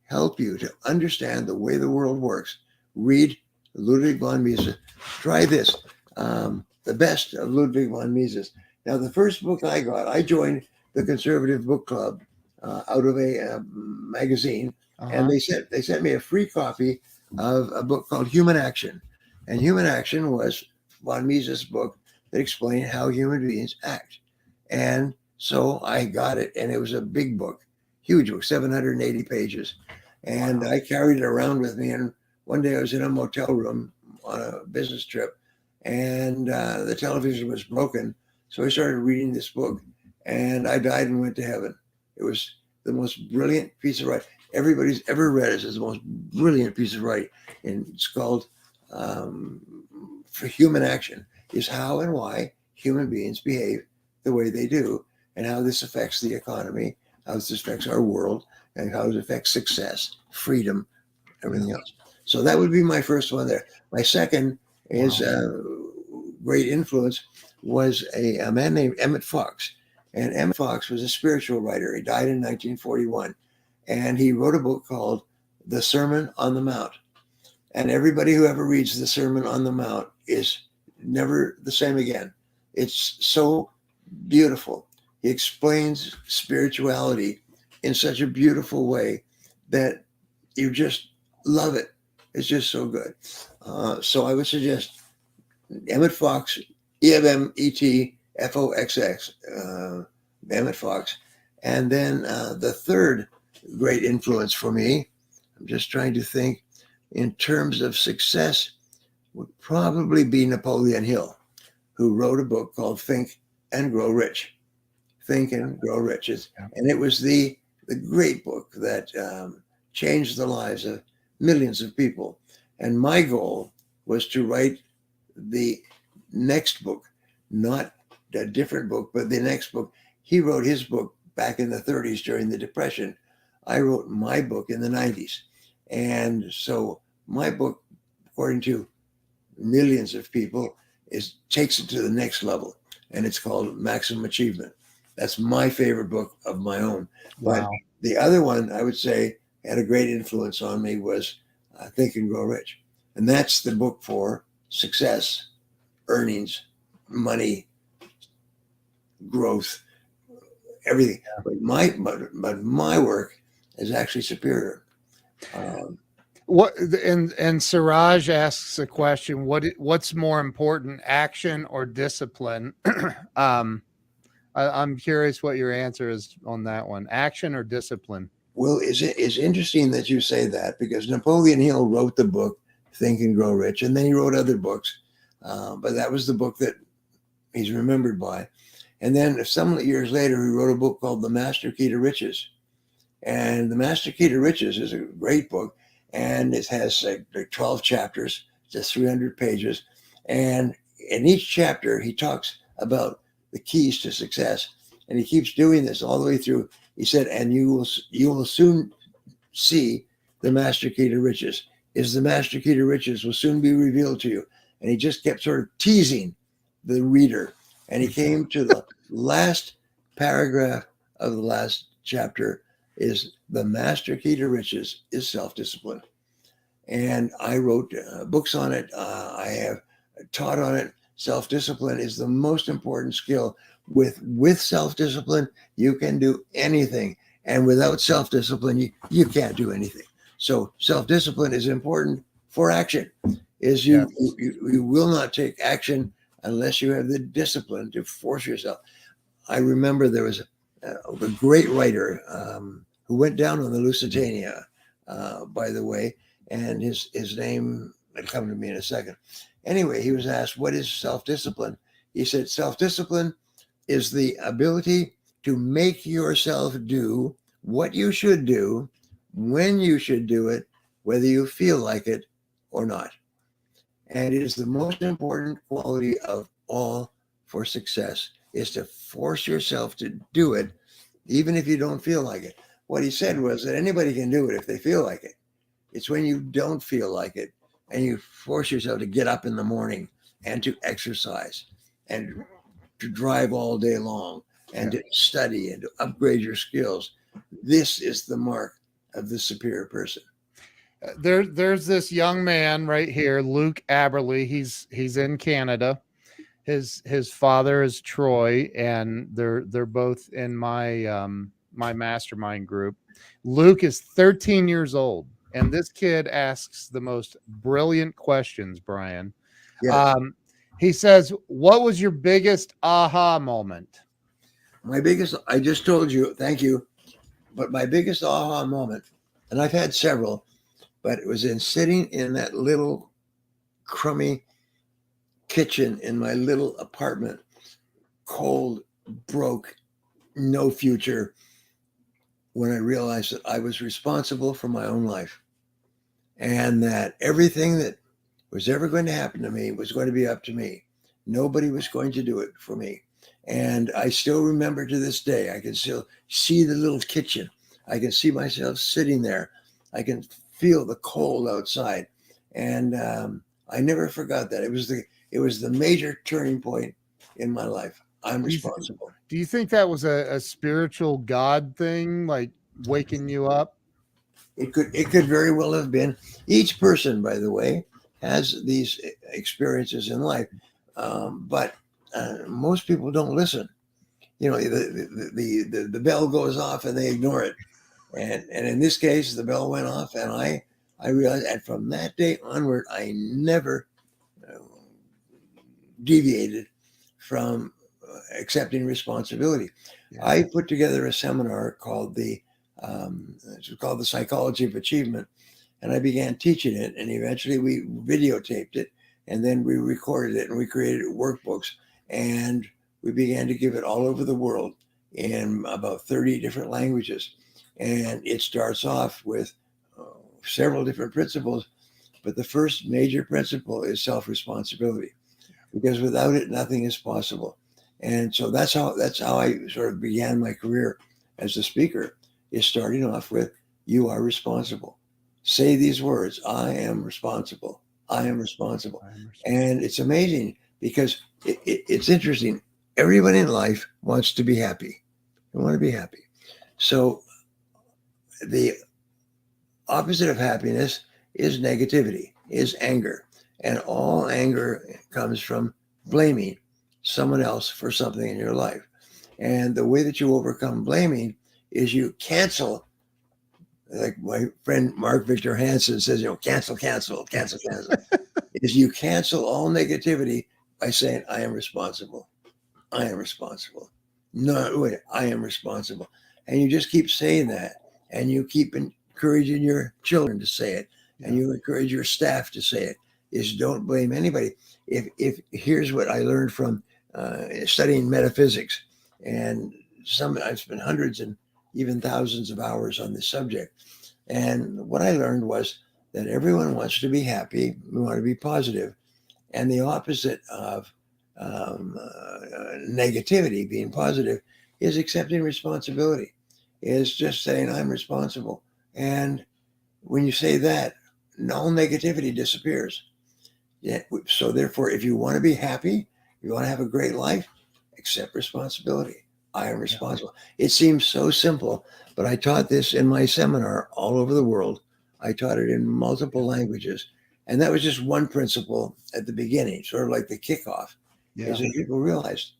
help you to understand the way the world works, read Ludwig von Mises. Try this, The Best of Ludwig von Mises. Now, the first book I joined the Conservative Book Club out of a magazine, and Uh-huh. they sent me a free copy of a book called Human Action. And Human Action was von Mises' book that explained how human beings act. And so I got it, and it was a big book, huge book, 780 pages. And Wow. I carried it around with me. And one day I was in a motel room on a business trip, and the television was broken. So I started reading this book, and I died and went to heaven. It was the most brilliant piece of writing everybody's ever read. It's the most brilliant piece of writing, and it's called um, "For Human Action." Is how and why human beings behave the way they do, and how this affects the economy, how this affects our world, and how it affects success, freedom, Yeah. everything else. So that would be my first one there. My second is Wow. great influence was a man named Emmett Fox. And Emmett Fox was a spiritual writer. He died in 1941. And he wrote a book called The Sermon on the Mount. And everybody who ever reads The Sermon on the Mount is never the same again. It's so beautiful. He explains spirituality in such a beautiful way that you just love it. It's just so good. So I would suggest Emmett Fox, Emmetfoxx, Emmett Fox. And then the third great influence for me, I'm just trying to think in terms of success, would probably be Napoleon Hill, who wrote a book called Think and Grow Rich. Think and Grow Rich. Yeah. And it was the great book that changed the lives of millions of people. And my goal was to write the next book, not a different book, but the next book. He wrote his book back in the 30s during the Depression. I wrote my book in the 90s. And so my book, according to millions of people, takes it to the next level. And it's called Maximum Achievement. That's my favorite book of my own. But Wow. the other one I would say had a great influence on me was Think and Grow Rich. And that's the book for success, earnings, money, growth, everything. But my work is actually superior. Um, What and Siraj asks a question, what's more important, action or discipline? um I'm curious what your answer is on that one. Action or discipline? well, it's interesting that you say that because Napoleon Hill wrote the book Think and Grow Rich. And then he wrote other books. But that was the book that he's remembered by. And then some years later, he wrote a book called The Master Key to Riches. And The Master Key to Riches is a great book. And it has like 12 chapters, just 300 pages. And in each chapter, he talks about the keys to success. And he keeps doing this all the way through. He said, and you will soon see the master key to riches. Is the master key to riches will soon be revealed to you. And he just kept sort of teasing the reader. And he came to the last paragraph of the last chapter is the master key to riches is self-discipline. And I wrote books on it. I have taught on it. Self-discipline is the most important skill. With self-discipline, you can do anything. And without self-discipline, you can't do anything. So self-discipline is important for action. Is you will not take action unless you have the discipline to force yourself. I remember there was a great writer who went down on the Lusitania, by the way, and his name will come to me in a second. Anyway, he was asked, what is self-discipline? He said, self-discipline is the ability to make yourself do what you should do, when you should do it, whether you feel like it or not. And it is the most important quality of all for success, is to force yourself to do it, even if you don't feel like it. What he said was that anybody can do it if they feel like it. It's when you don't feel like it and you force yourself to get up in the morning and to exercise and to drive all day long and to study and to upgrade your skills. This is the mark of the superior person. There's this young man right here, Luke Aberley. He's in Canada. His father is Troy, and they're both in my mastermind group. Luke is 13 years old, and this kid asks the most brilliant questions, Brian. Yes. He says, "What was your biggest aha moment?" My biggest, I just told you, thank you, but my biggest aha moment, and I've had several, but it was in sitting in that little crummy kitchen in my little apartment, cold, broke, no future, when I realized that I was responsible for my own life and that everything that was ever going to happen to me was going to be up to me. Nobody was going to do it for me. And I still remember to this day, I can still see the little kitchen. I can see myself sitting there. I can feel the cold outside. And I never forgot that. It was the major turning point in my life. I'm responsible. Do you think that was a spiritual God thing, like waking you up? It could very well have been. Each person, by the way, has these experiences in life, but most people don't listen. You know, the bell goes off and they ignore it, and in this case, the bell went off, and I realized, and from that day onward, I never deviated from accepting responsibility. Yeah. I put together a seminar called it's called the Psychology of Achievement, and I began teaching it, and eventually we videotaped it, and then we recorded it, and we created workbooks, and we began to give it all over the world in about 30 different languages. And it starts off with several different principles, but the first major principle is self-responsibility, because without it, nothing is possible. And so that's how I sort of began my career as a speaker, is starting off with, you are responsible. Say these words, I am responsible. I am responsible. And it's amazing because it's interesting. Everybody in life wants to be happy. They want to be happy. So the opposite of happiness is negativity, is anger. And all anger comes from blaming someone else for something in your life. And the way that you overcome blaming is you cancel, like my friend Mark Victor Hansen says, cancel, is you cancel all negativity by saying, I am responsible. I am responsible. No, wait, I am responsible. And you just keep saying that, and you keep encouraging your children to say it. and you encourage your staff to say it, is don't blame anybody. If here's what I learned from studying metaphysics, and I've spent hundreds and even thousands of hours on this subject. And what I learned was that everyone wants to be happy, we want to be positive, and the opposite of negativity, being positive, is accepting responsibility, is just saying I'm responsible. And when you say that, all negativity disappears. Yeah. So therefore, if you want to be happy, you want to have a great life, accept responsibility. I am responsible. It seems so simple, but I taught this in my seminar all over the world. I taught it in multiple languages. And that was just one principle at the beginning, sort of like the kickoff, is that people realized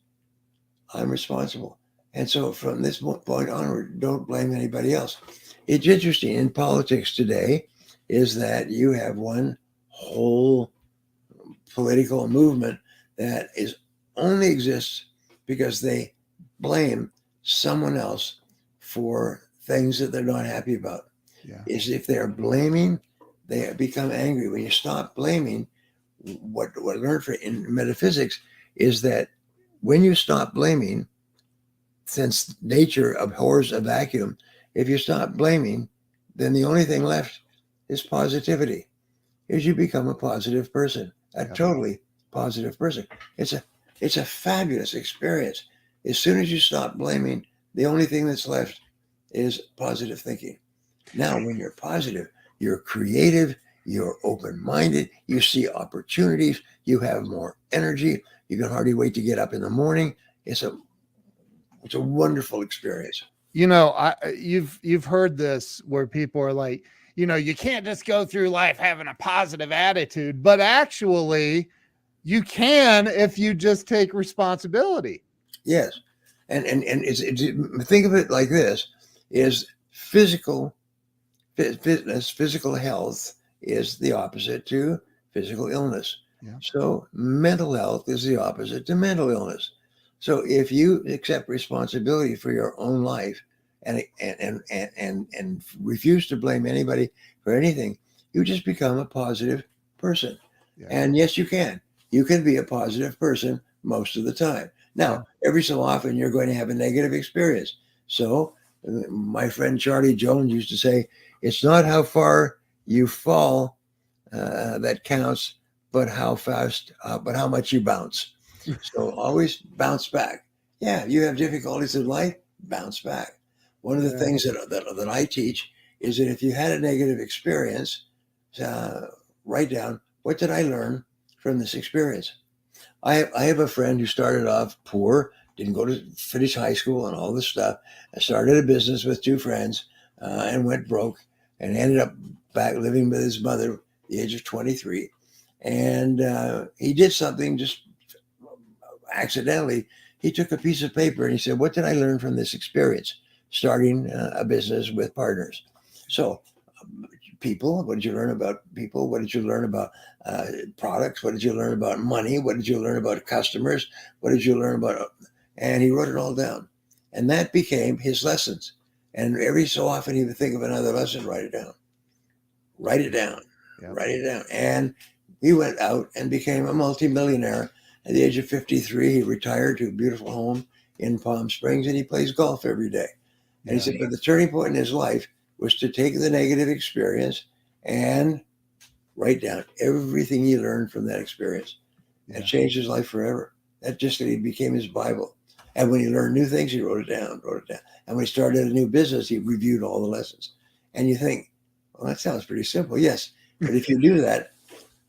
I'm responsible. And so from this point onward, don't blame anybody else. It's interesting in politics today is that you have one whole political movement that is only exists because they blame someone else for things that they're not happy about. Is if they're blaming, they become angry. When you stop blaming, what I learned in metaphysics is that when you stop blaming, since nature abhors a vacuum, if you stop blaming, then the only thing left is positivity. Is you become a positive person, a totally positive person. It's a fabulous experience. As soon as you stop blaming, the only thing that's left is positive thinking. Now, when you're positive, you're creative, you're open-minded, you see opportunities, you have more energy, you can hardly wait to get up in the morning. It's a wonderful experience. You've heard this where people are like, you can't just go through life having a positive attitude, but actually you can if you just take responsibility. Yes. And it's think of it like this, is physical fitness, physical health is the opposite to physical illness. So mental health is the opposite to mental illness. So if you accept responsibility for your own life and refuse to blame anybody for anything, you just become a positive person. And yes, you can. You can be a positive person most of the time. Now, every so often you're going to have a negative experience. So my friend Charlie Jones used to say, it's not how far you fall that counts, but how fast, but how much you bounce. So always bounce back. Yeah, you have difficulties in life, bounce back. One of the things that I teach is that if you had a negative experience, write down, what did I learn from this experience? I have a friend who started off poor, didn't go to finish high school and all this stuff. I started a business with two friends and went broke and ended up back living with his mother at the age of 23. And he did something just accidentally. He took a piece of paper and he said, what did I learn from this experience? Starting a business with partners. So people, what did you learn about people? What did you learn about products? What did you learn about money? What did you learn about customers? What did you learn about? And he wrote it all down. And that became his lessons. And every so often he would think of another lesson, write it down. Write it down. Write it down. And he went out and became a multimillionaire. At the age of 53, he retired to a beautiful home in Palm Springs, and he plays golf every day. And he said, but the turning point in his life was to take the negative experience and write down everything he learned from that experience. And changed his life forever. That just he became his Bible. And when he learned new things, he wrote it down. And when he started a new business, he reviewed all the lessons. And you think, well, that sounds pretty simple. Yes. But if you do that,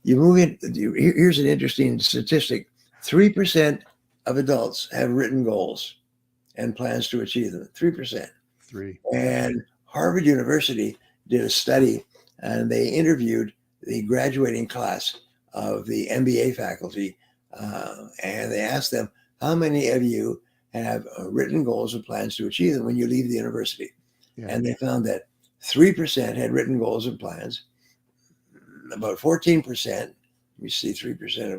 you move in. Here's an interesting statistic. 3% of adults have written goals and plans to achieve them. 3%. And Harvard University did a study, and they interviewed the graduating class of the MBA faculty, and they asked them, how many of you have written goals and plans to achieve them when you leave the university? And they found that 3% had written goals and plans. About 14%, we see 3%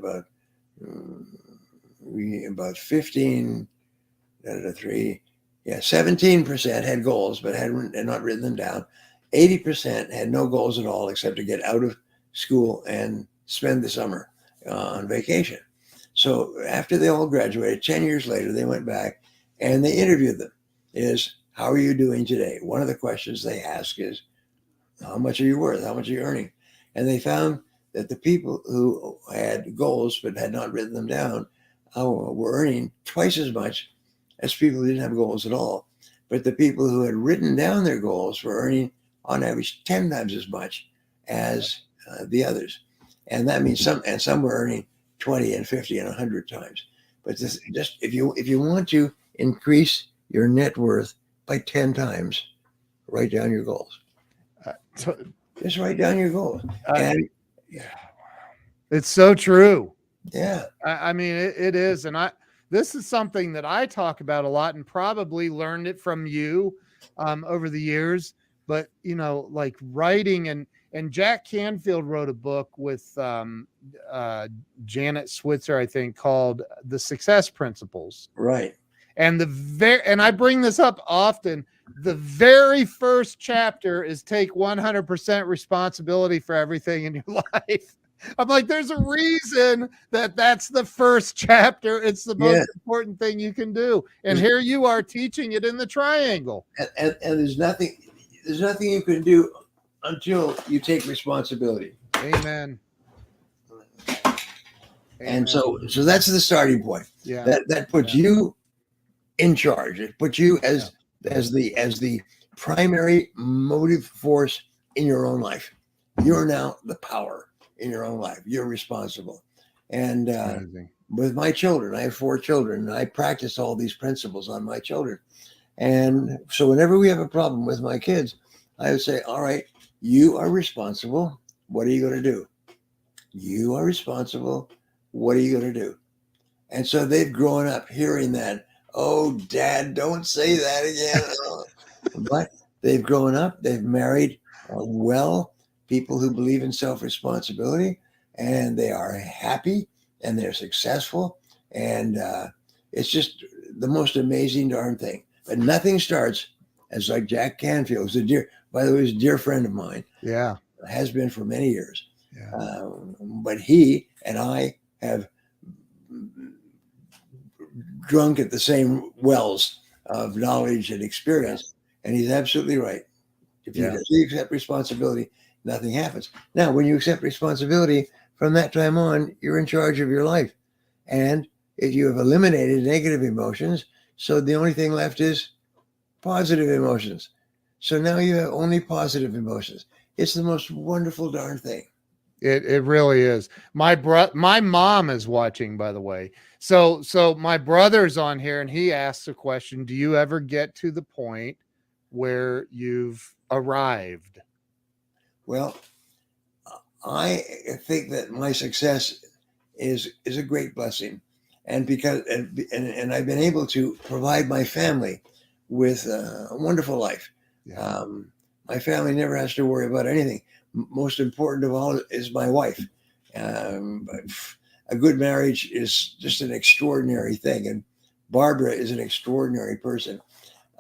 about 15 out of 3. 17% had goals but had not written them down, 80% had no goals at all except to get out of school and spend the summer on vacation. So after they all graduated, 10 years later, they went back and they interviewed them. Is, how are you doing today? One of the questions they ask is, how much are you worth? How much are you earning? And they found that the people who had goals but had not written them down were earning twice as much as people who didn't have goals at all. But the people who had written down their goals were earning, on average, 10 times as much as the others. And that means some were earning 20 and 50 and 100 times. But this, just if you want to increase your net worth by 10 times, write down your goals. Just write down your goals. And it's so true. yeah, I mean, it is. And this is something that I talk about a lot and probably learned it from you over the years. But, you know, like writing, and Jack Canfield wrote a book with Janet Switzer, I think, called The Success Principles. right. And and I bring this up often. The very first chapter is take 100% responsibility for everything in your life. I'm like, there's a reason that's the first chapter. It's the most important thing you can do. And here you are teaching it in the triangle. And there's nothing you can do until you take responsibility. Amen. And so that's the starting point. Yeah. That puts you in charge. It puts you as the primary motive force in your own life. You're now the power in your own life. You're responsible. And with my children, I have 4 children, and I practice all these principles on my children. And so whenever we have a problem with my kids, I would say, all right, you are responsible. What are you going to do? You are responsible. What are you going to do? And so they've grown up hearing that, oh, Dad, don't say that again. But they've grown up, they've married people who believe in self-responsibility, and they are happy and they're successful. And it's just the most amazing darn thing. But nothing starts as like Jack Canfield, who's by the way, he's a dear friend of mine. Yeah. Has been for many years. Yeah. But he and I have drunk at the same wells of knowledge and experience. And he's absolutely right. If you accept responsibility, nothing happens. Now, when you accept responsibility, from that time on, you're in charge of your life. And if you have eliminated negative emotions, so the only thing left is positive emotions. So now you have only positive emotions. It's the most wonderful darn thing. It really is. My mom is watching, by the way. So my brother's on here, and he asks a question: do you ever get to the point where you've arrived? Well, I think that my success is a great blessing, and because and I've been able to provide my family with a wonderful life. Yeah. My family never has to worry about anything. Most important of all is my wife. A good marriage is just an extraordinary thing, and Barbara is an extraordinary person.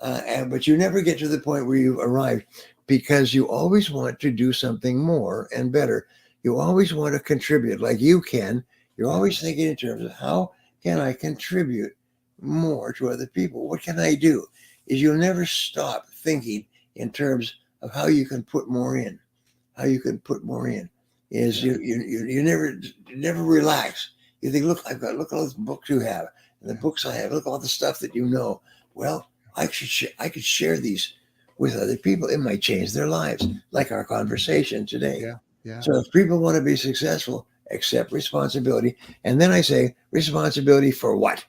But you never get to the point where you've arrived, because you always want to do something more and better. You always want to contribute like you can. You're always thinking in terms of, how can I contribute more to other people? What can I do? Is you'll never stop thinking in terms of how you can put more in. How you can put more in is you never relax. You think, look at all those books you have, and the books I have. Look at all the stuff that you know. Well, I could share these with other people. It might change their lives, like our conversation today. Yeah. Yeah. So if people want to be successful, accept responsibility. And then I say, responsibility for what?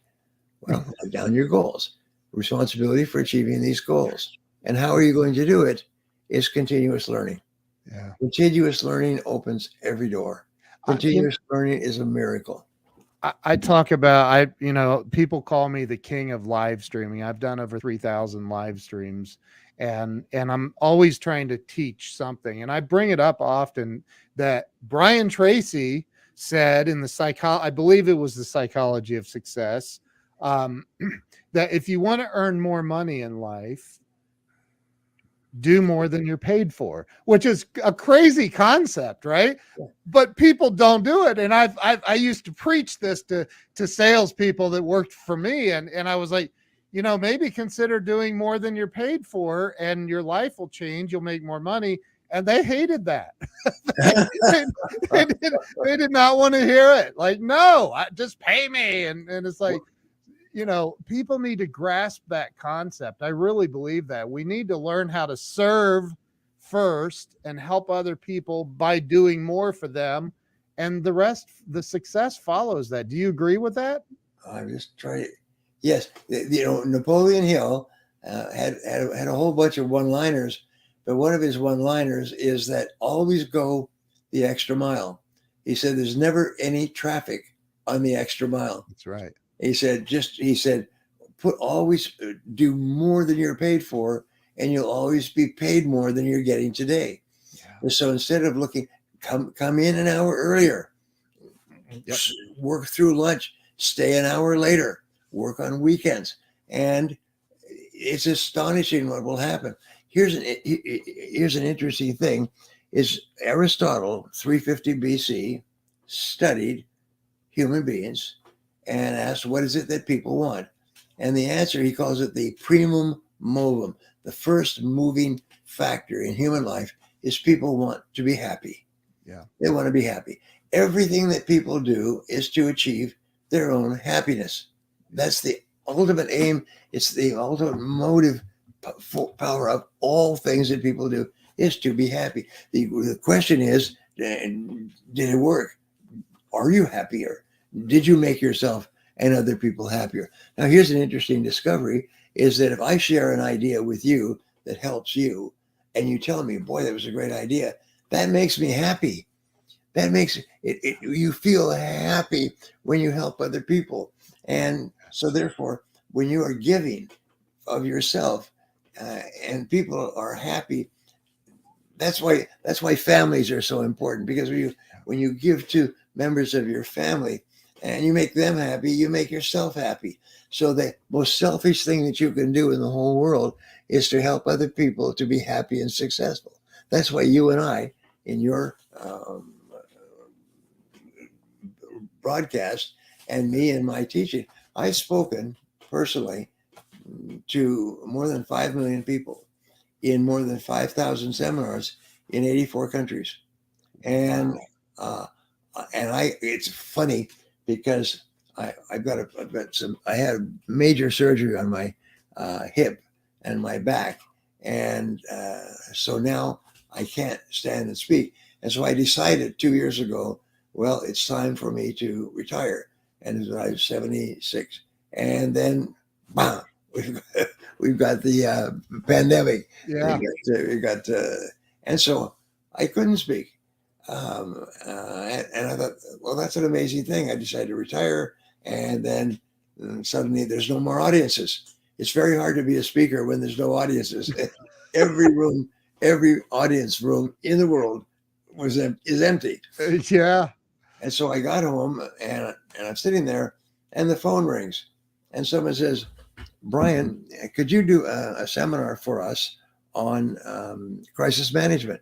Well, write down your goals. Responsibility for achieving these goals. And how are you going to do it? Is continuous learning. Yeah. Continuous learning opens every door. Continuous learning is a miracle. I talk about, people call me the king of live streaming. I've done over 3,000 live streams, and I'm always trying to teach something. And I bring it up often that Brian Tracy said in I believe it was the Psychology of Success, that if you want to earn more money in life, do more than you're paid for, which is a crazy concept, right? But people don't do it. And I used to preach this to salespeople that worked for me, and I was like, maybe consider doing more than you're paid for, and your life will change. You'll make more money. And they hated that. they, they did not want to hear it. Like, no, just pay me. And it's like, people need to grasp that concept. I really believe that we need to learn how to serve first and help other people by doing more for them. And the rest, the success follows that. Do you agree with that? I'm just trying to, yes, Napoleon Hill had a whole bunch of one-liners, but one of his one-liners is that always go the extra mile. He said, there's never any traffic on the extra mile. That's right. He said, always do more than you're paid for, and you'll always be paid more than you're getting today. Yeah. So instead of looking, come in an hour earlier, yep. Work through lunch, stay an hour later, work on weekends. And it's astonishing what will happen. Here's an interesting thing is Aristotle, 350 BC, studied human beings and asked, what is it that people want? And the answer, he calls it the primum movum. The first moving factor in human life is people want to be happy. Yeah. They want to be happy. Everything that people do is to achieve their own happiness. That's the ultimate aim. It's the ultimate motive power of all things that people do is to be happy. The question is, did it work? Are you happier? Did you make yourself and other people happier? Now, here's an interesting discovery is that if I share an idea with you that helps you and you tell me, boy, that was a great idea, that makes me happy. That makes it you feel happy when you help other people. And so therefore, when you are giving of yourself and people are happy, that's why families are so important, because when you give to members of your family and you make them happy, you make yourself happy. So the most selfish thing that you can do in the whole world is to help other people to be happy and successful. That's why you and I, in your broadcast, and me in my teaching, I've spoken personally to more than 5 million people in more than 5,000 seminars in 84 countries. And it's funny because I had major surgery on my hip and my back. And so now I can't stand and speak. And so I decided 2 years ago, well, it's time for me to retire. And I was 76. And then, bam, we've got the pandemic. Yeah. And so I couldn't speak. And I thought, well, that's an amazing thing. I decided to retire. And then suddenly there's no more audiences. It's very hard to be a speaker when there's no audiences. Every audience room in the world is empty. Yeah. And so I got home and I'm sitting there and the phone rings and someone says, Brian, could you do a seminar for us on crisis management?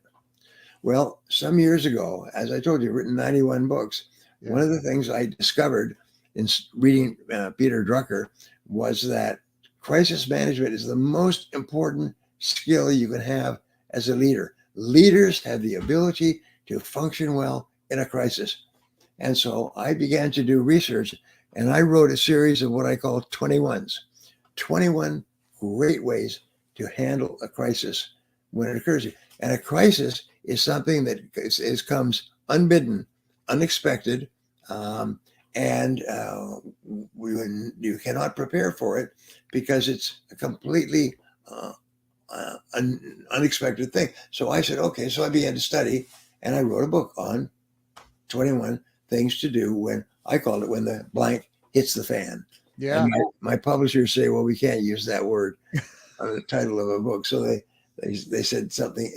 Well, some years ago, as I told you, I've written 91 books. Yeah. One of the things I discovered in reading Peter Drucker was that crisis management is the most important skill you can have as a leader. Leaders have the ability to function well in a crisis. And so I began to do research and I wrote a series of what I call 21s, 21 great ways to handle a crisis when it occurs. And a crisis is something that comes unbidden, unexpected, and you cannot prepare for it because it's a completely unexpected thing. So I said, okay, so I began to study and I wrote a book on 21 things to do when, I called it when the blank hits the fan. Yeah. And my publishers say, well, we can't use that word on the title of a book. So they said something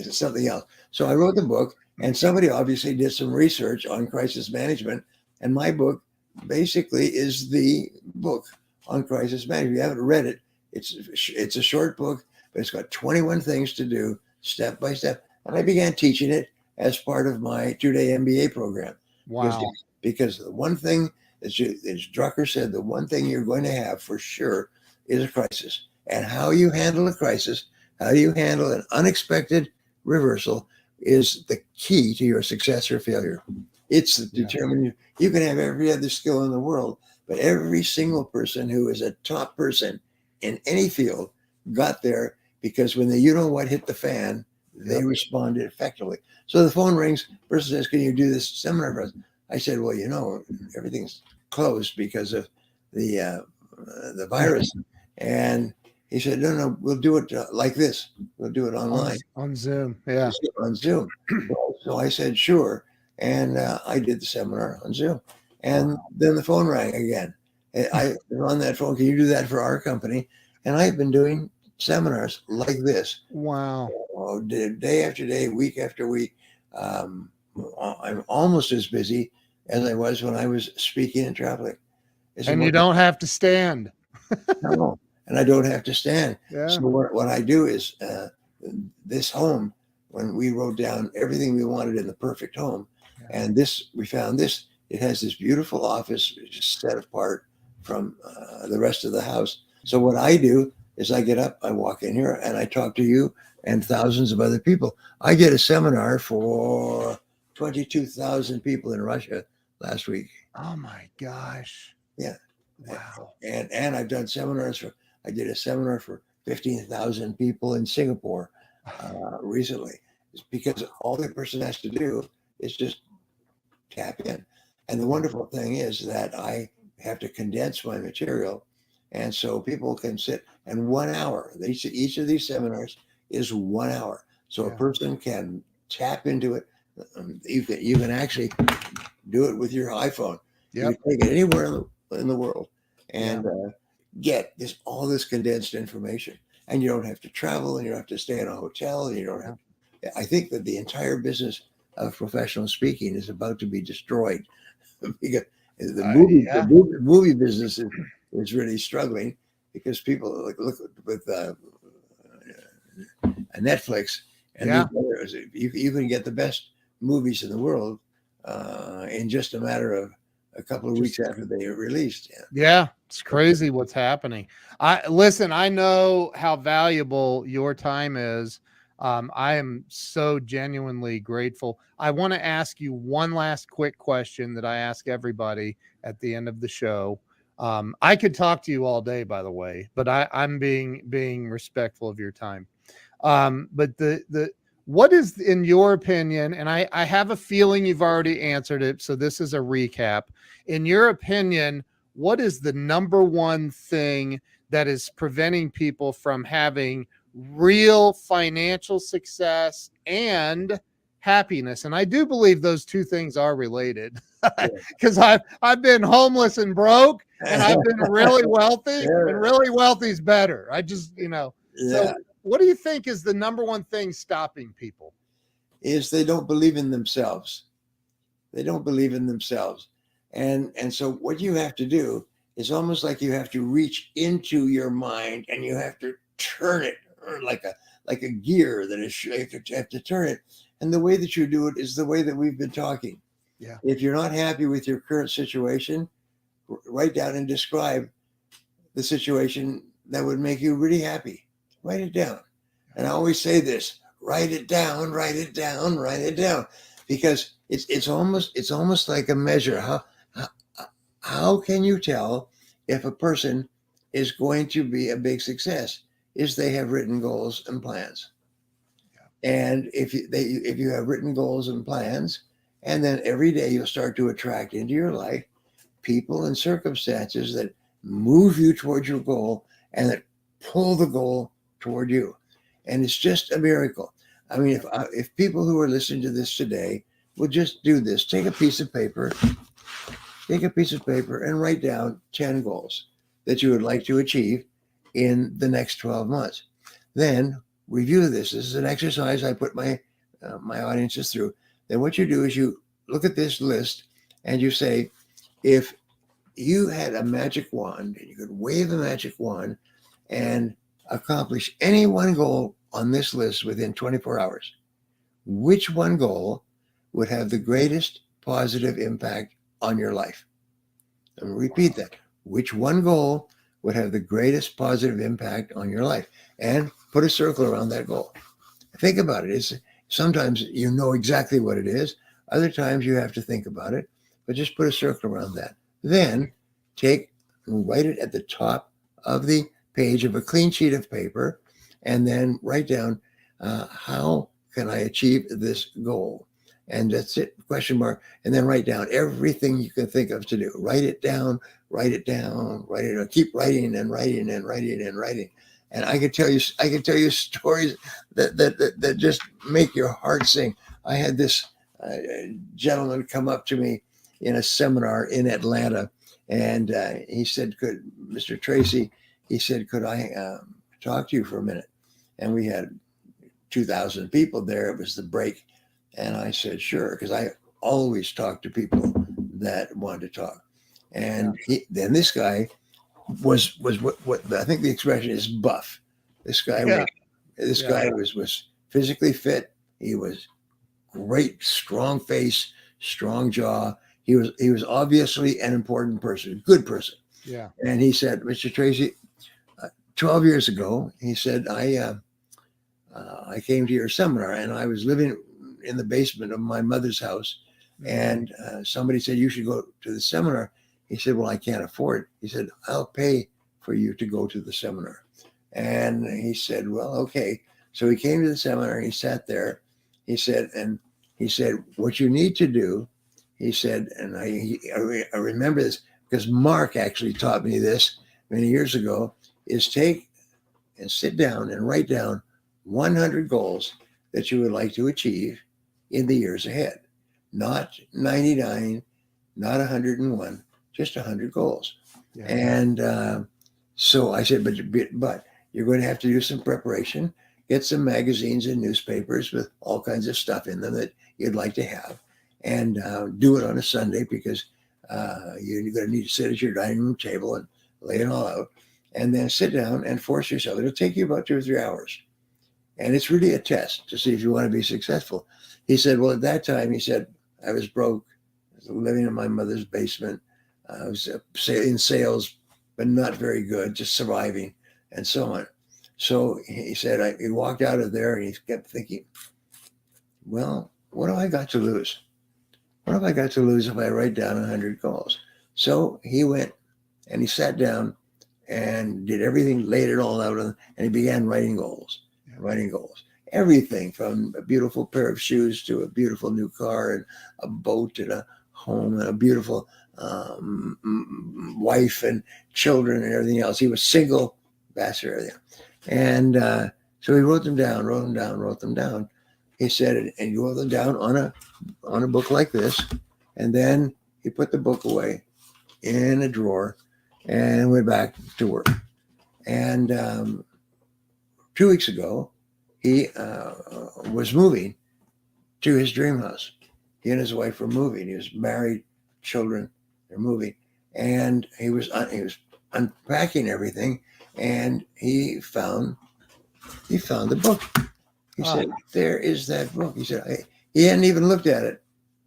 else. So I wrote the book and somebody obviously did some research on crisis management. And my book basically is the book on crisis management. If you haven't read it, it's a short book, but it's got 21 things to do step by step. And I began teaching it as part of my 2-day MBA program. Wow. Because the one thing, as Drucker said, the one thing you're going to have for sure is a crisis. And how you handle a crisis, how you handle an unexpected reversal is the key to your success or failure. It's determined. You can have every other skill in the world, but every single person who is a top person in any field got there because when the you know what hit the fan, they responded effectively. So the phone rings, person says, "Can you do this seminar for us?" I said, "Well, everything's closed because of the virus." And he said, "No, we'll do it like this. We'll do it online on Zoom." Yeah. On Zoom. So I said, "Sure." And I did the seminar on Zoom. And then the phone rang again. I was on that phone. "Can you do that for our company?" And I've been doing seminars like this. Wow. Day after day, week after week. I'm almost as busy as I was when I was speaking and traveling. And you don't have to stand. No, and I don't have to stand. Yeah. So what I do is this home, when we wrote down everything we wanted in the perfect home, and we found this, it has this beautiful office just set apart from the rest of the house. So what I do is I get up, I walk in here, and I talk to you and thousands of other people. I did a seminar for 22,000 people in Russia last week. Oh my gosh. Yeah. Wow. And I've done seminars I did a seminar for 15,000 people in Singapore recently. It's because all the person has to do is just tap in. And the wonderful thing is that I have to condense my material. And so people can sit, and 1 hour, each of these seminars is 1 hour. So a person can tap into it. You can actually do it with your iPhone. You can take it anywhere in the world and get all this condensed information. And you don't have to travel, and you don't have to stay in a hotel, and you don't have. I think that the entire business of professional speaking is about to be destroyed because the movie business is really struggling because people look with Netflix and you can get the best movies in the world in just a matter of a couple of weeks after they are released. Yeah, it's crazy what's happening. I know how valuable your time is. I am so genuinely grateful. I want to ask you one last quick question that I ask everybody at the end of the show. I could talk to you all day, by the way, but I'm being respectful of your time. But what is, in your opinion, and I have a feeling you've already answered it, so this is a recap. In your opinion, what is the number one thing that is preventing people from having real financial success and happiness? And I do believe those two things are related because I've been homeless and broke, and I've been really wealthy, and really wealthy is better. I just, so what do you think is the number one thing stopping people? Is they don't believe in themselves. They don't believe in themselves. And so what you have to do is almost like you have to reach into your mind and you have to turn it like a gear that is, you have to turn it. And the way that you do it is the way that we've been talking. Yeah. If you're not happy with your current situation, write down and describe the situation that would make you really happy. Write it down. And I always say this: write it down, write it down, write it down, because it's almost like a measure. How can you tell if a person is going to be a big success? Is they have written goals and plans. And if you have written goals and plans, and then every day you'll start to attract into your life people and circumstances that move you towards your goal and that pull the goal toward you. And it's just a miracle. I mean, if people who are listening to this today will just do this, take a piece of paper and write down 10 goals that you would like to achieve in the next 12 months. Then review this. This is an exercise I put my audiences through. Then what you do is you look at this list and you say, if you had a magic wand and you could wave a magic wand and accomplish any one goal on this list within 24 hours, which one goal would have the greatest positive impact on your life? Let me repeat that. Which one goal would have the greatest positive impact on your life? And put a circle around that goal. Think about it. It's sometimes you know exactly what it is. Other times you have to think about it, but just put a circle around that. Then take and write it at the top of the page of a clean sheet of paper, and then write down how can I achieve this goal? And that's it, question mark. And then write down everything you can think of to do. Write it down, write it down, write it down. Keep writing and writing and writing and writing. And I can tell you stories that just make your heart sing. I had this gentleman come up to me in a seminar in Atlanta, and he said, "Could Mr. Tracy?" He said, "Could I talk to you for a minute?" And we had 2,000 people there. It was the break, and I said, "Sure," because I always talk to people that want to talk. And then this guy was what I think the expression is buff. This guy was physically fit. He was great, strong face, strong jaw. He was obviously an important person, good person. Yeah. And he said, "Mr. Tracy, 12 years ago," he said, I came to your seminar, and I was living in the basement of my mother's house, and somebody said you should go to the seminar." He said, "Well, I can't afford it." He said, "I'll pay for you to go to the seminar." And he said, "Well, okay." So he came to the seminar, and he sat there. He said, "What you need to do," he said, and I remember this because Mark actually taught me this many years ago, is take and sit down and write down 100 goals that you would like to achieve in the years ahead. Not 99, not 101, just 100 goals. Yeah. And so I said, but you're going to have to do some preparation, get some magazines and newspapers with all kinds of stuff in them that you'd like to have, and do it on a Sunday, because you're going to need to sit at your dining room table and lay it all out, and then sit down and force yourself. It'll take you about 2 or 3 hours. And it's really a test to see if you want to be successful. He said, well, at that time, he said, I was broke. I was living in my mother's basement. I was in sales, but not very good, just surviving and so on. So he said, he walked out of there and he kept thinking, well, what have I got to lose? What have I got to lose if I write down 100 goals? So he went and he sat down and did everything, laid it all out, and he began writing goals. Writing goals, everything from a beautiful pair of shoes to a beautiful new car and a boat and a home and a beautiful wife and children and everything else. He was single, bastard, everything. And so he wrote them down. He said, and he wrote them down on a book like this. And then he put the book away in a drawer and went back to work. And 2 weeks ago, he was moving to his dream house. He and his wife were moving. He was married, children, they're moving. And he was unpacking everything, and he found the book. He said, there is that book. He said, he hadn't even looked at it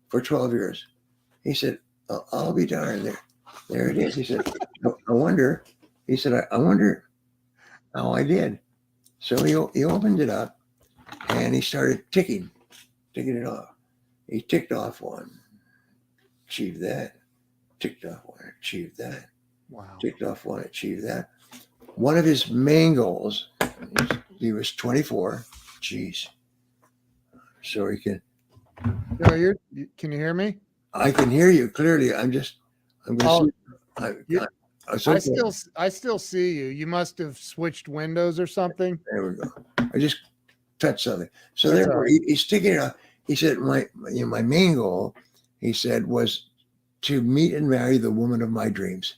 for 12 years. He said, I'll be darned, there it is. He said, I wonder how I did. So he opened it up, and he started ticking it off. He ticked off one, achieved that. Ticked off one, achieved that. Wow. Ticked off one, achieved that. One of his main goals, he was 24. Geez. So he can. No, can you hear me? I can hear you clearly. I'm going to see. I still see you. You must have switched windows or something. There we go. I just touched something. So therefore, he's sticking it off. He said, my main goal, he said, was to meet and marry the woman of my dreams.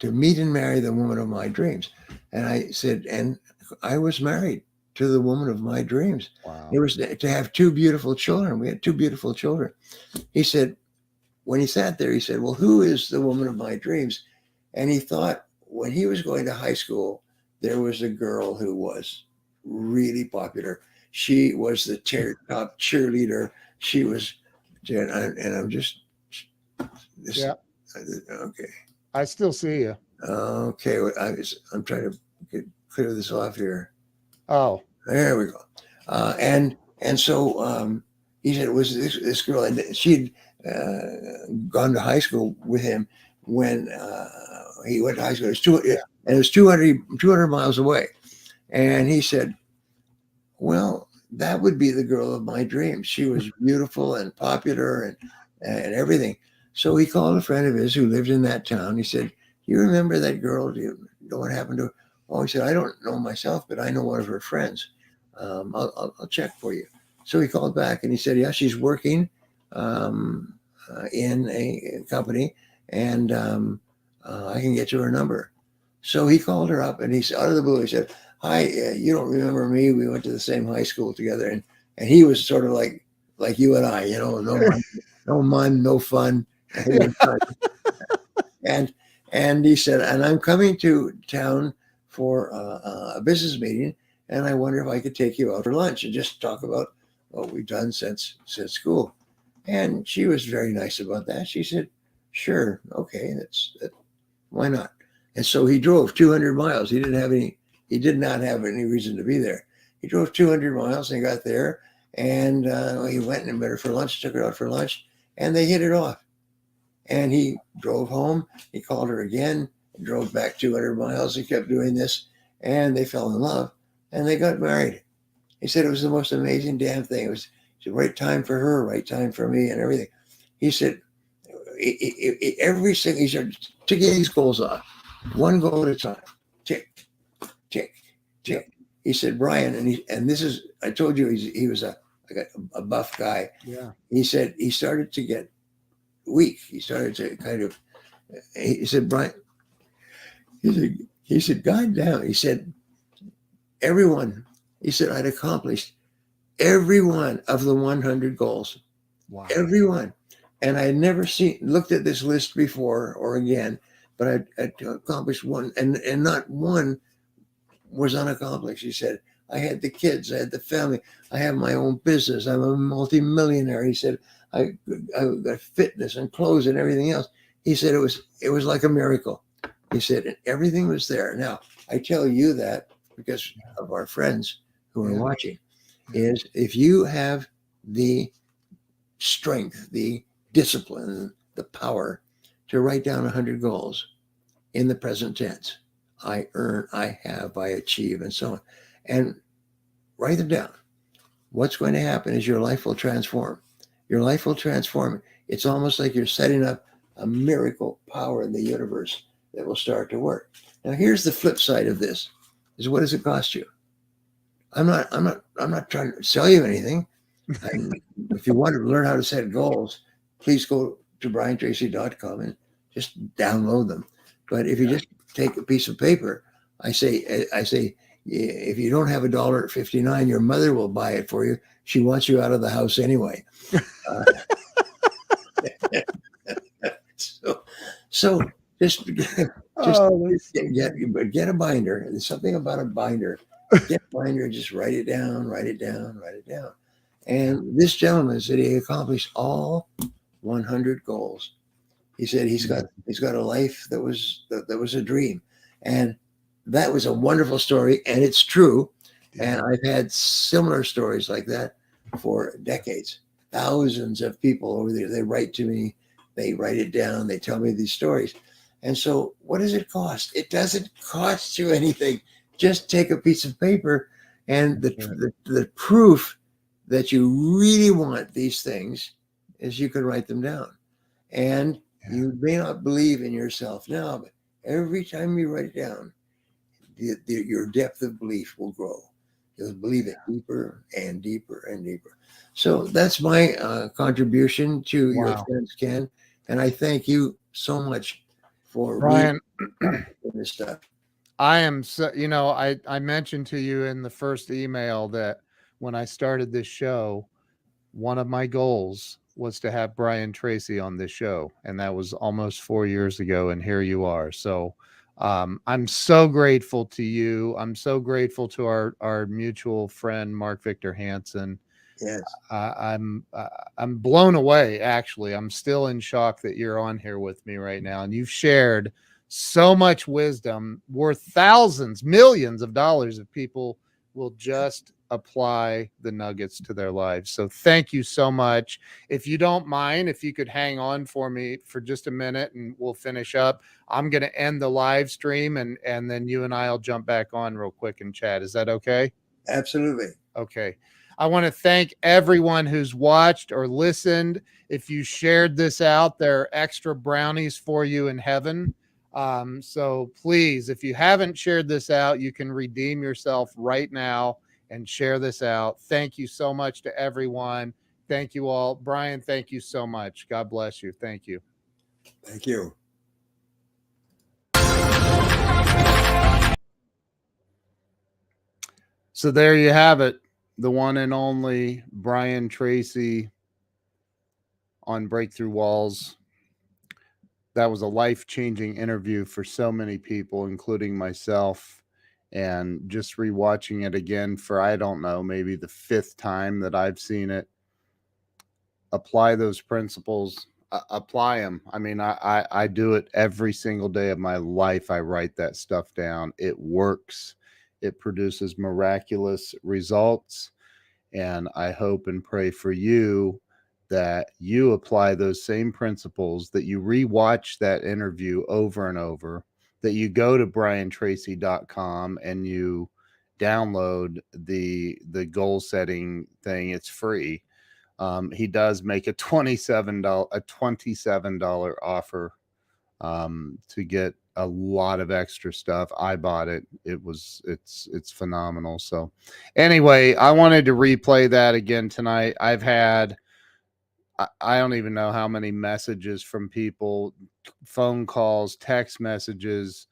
To meet and marry the woman of my dreams. And I said, and I was married to the woman of my dreams. Wow. It was to have 2 beautiful children. We had 2 beautiful children. He said, when he sat there, he said, well, who is the woman of my dreams? And he thought, when he was going to high school, there was a girl who was really popular. She was the top cheerleader. She was, and I'm just this. Yeah. Okay, I still see you. okay. I'm trying to clear this off here. Oh, There we go. And so he said it was this girl, and she'd gone to high school with him when he went to high school. And it was 200 miles away. And he said, well, that would be the girl of my dreams. She was beautiful and popular and everything. So he called a friend of his who lived in that town. He said, you remember that girl? Do you know what happened to her? Oh, he said, I don't know myself, but I know one of her friends. I'll check for you. So he called back and he said, yeah, she's working in a company, and I can get you her number. So he called her up, and he's out of the blue. He said, hi, you don't remember me? We went to the same high school together. And he was sort of like you and I, no money, no fun. yeah. And and he said, and I'm coming to town for a business meeting, and I wonder if I could take you out for lunch and just talk about what we've done since school. And she was very nice about that. She said, sure, okay, why not? And so he drove 200 miles. He did not have any reason to be there. He drove 200 miles and got there, and he went and met her for lunch, took her out for lunch, and they hit it off. And he drove home. He called her again, drove back 200 miles. He kept doing this, and they fell in love, and they got married. He said it was the most amazing damn thing. It was the right time for her, right time for me, and everything. He said, every single, he said, to get these goals off, one goal at a time, tick, tick, tick. He said, Brian, and this is, I told you he was like a buff guy. Yeah. He said he started to get weak. He started to kind of, he said, Brian, he said, God damn, he said, everyone, he said, I'd accomplished every one of the 100 goals. Wow. Everyone. And I had never looked at this list before or again, but I'd accomplished one, and not one was unaccomplished. He said, I had the kids, I had the family, I have my own business, I'm a multimillionaire. He said, I got fitness and clothes and everything else. He said it was like a miracle. He said, and everything was there. Now, I tell you that because of our friends who are watching, is if you have the strength, the discipline, the power to write down 100 goals in the present tense. I earn, I have, I achieve, and so on. And write them down. What's going to happen is your life will transform. Your life will transform. It's almost like you're setting up a miracle power in the universe that will start to work. Now, here's the flip side of this: is what does it cost you? I'm not trying to sell you anything. And if you want to learn how to set goals, please go to briantracy.com and just download them. But if you just take a piece of paper, I say, if you don't have $1.59, your mother will buy it for you. She wants you out of the house anyway. So just get a binder. There's something about a binder. Get a binder, just write it down, write it down, write it down. And this gentleman said he accomplished all 100 goals. He said he's got a life that was a dream, and that was a wonderful story, and it's true. And I've had similar stories like that for decades. Thousands of people over there, they write to me, they write it down, they tell me these stories. And so, what does it cost? It doesn't cost you anything. Just take a piece of paper, and the proof that you really want these things is you can write them down. And you may not believe in yourself now, but every time you write it down, your depth of belief will grow. You'll believe it deeper and deeper and deeper. So that's my contribution to your friends, Ken. And I thank you so much for Brian, this stuff. I am so, I mentioned to you in the first email that when I started this show, one of my goals was to have Brian Tracy on this show. And that was almost 4 years ago. And here you are. So I'm so grateful to you. I'm so grateful to our mutual friend Mark Victor Hansen. Yes, I'm blown away. Actually, I'm still in shock that you're on here with me right now, and you've shared so much wisdom worth thousands, millions of dollars if people will just apply the nuggets to their lives. So thank you so much. If you don't mind, if you could hang on for me for just a minute and we'll finish up. I'm going to end the live stream and then you and I'll jump back on real quick and chat. Is that okay? absolutely. Okay. I want to thank everyone who's watched or listened. If you shared this out, there are extra brownies for you in heaven. So please, if you haven't shared this out, you can redeem yourself right now and share this out. Thank you so much to everyone. Thank you all. Brian, thank you so much. God bless you. Thank you. Thank you. So there you have it. The one and only Brian Tracy on Breakthrough Walls. That was a life-changing interview for so many people, including myself. And just rewatching it again for, I don't know, maybe the fifth time that I've seen it. Apply those principles, apply them. I mean, I do it every single day of my life. I write that stuff down. It works. It produces miraculous results. And I hope and pray for you that you apply those same principles, that you rewatch that interview over and over, that you go to briantracy.com and you download the goal setting thing. It's free. He does make a $27 offer to get a lot of extra stuff. I bought it. It's phenomenal. So anyway, I wanted to replay that again tonight. I've had I don't even know how many messages from people, phone calls, text messages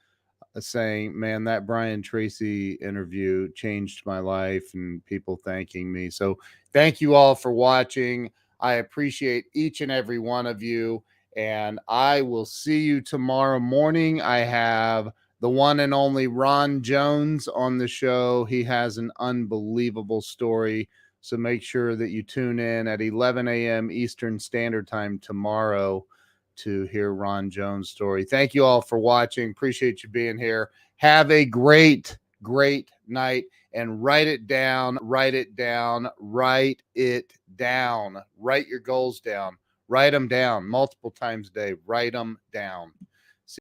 saying, "Man, that Brian Tracy interview changed my life," and people thanking me. So, thank you all for watching. I appreciate each and every one of you, and I will see you tomorrow morning. I have the one and only Ron Jones on the show. He has an unbelievable story. So make sure that you tune in at 11 a.m. Eastern Standard Time tomorrow to hear Ron Jones' story. Thank you all for watching. Appreciate you being here. Have a great, great night and write it down, write it down, write it down. Write your goals down. Write them down multiple times a day. Write them down.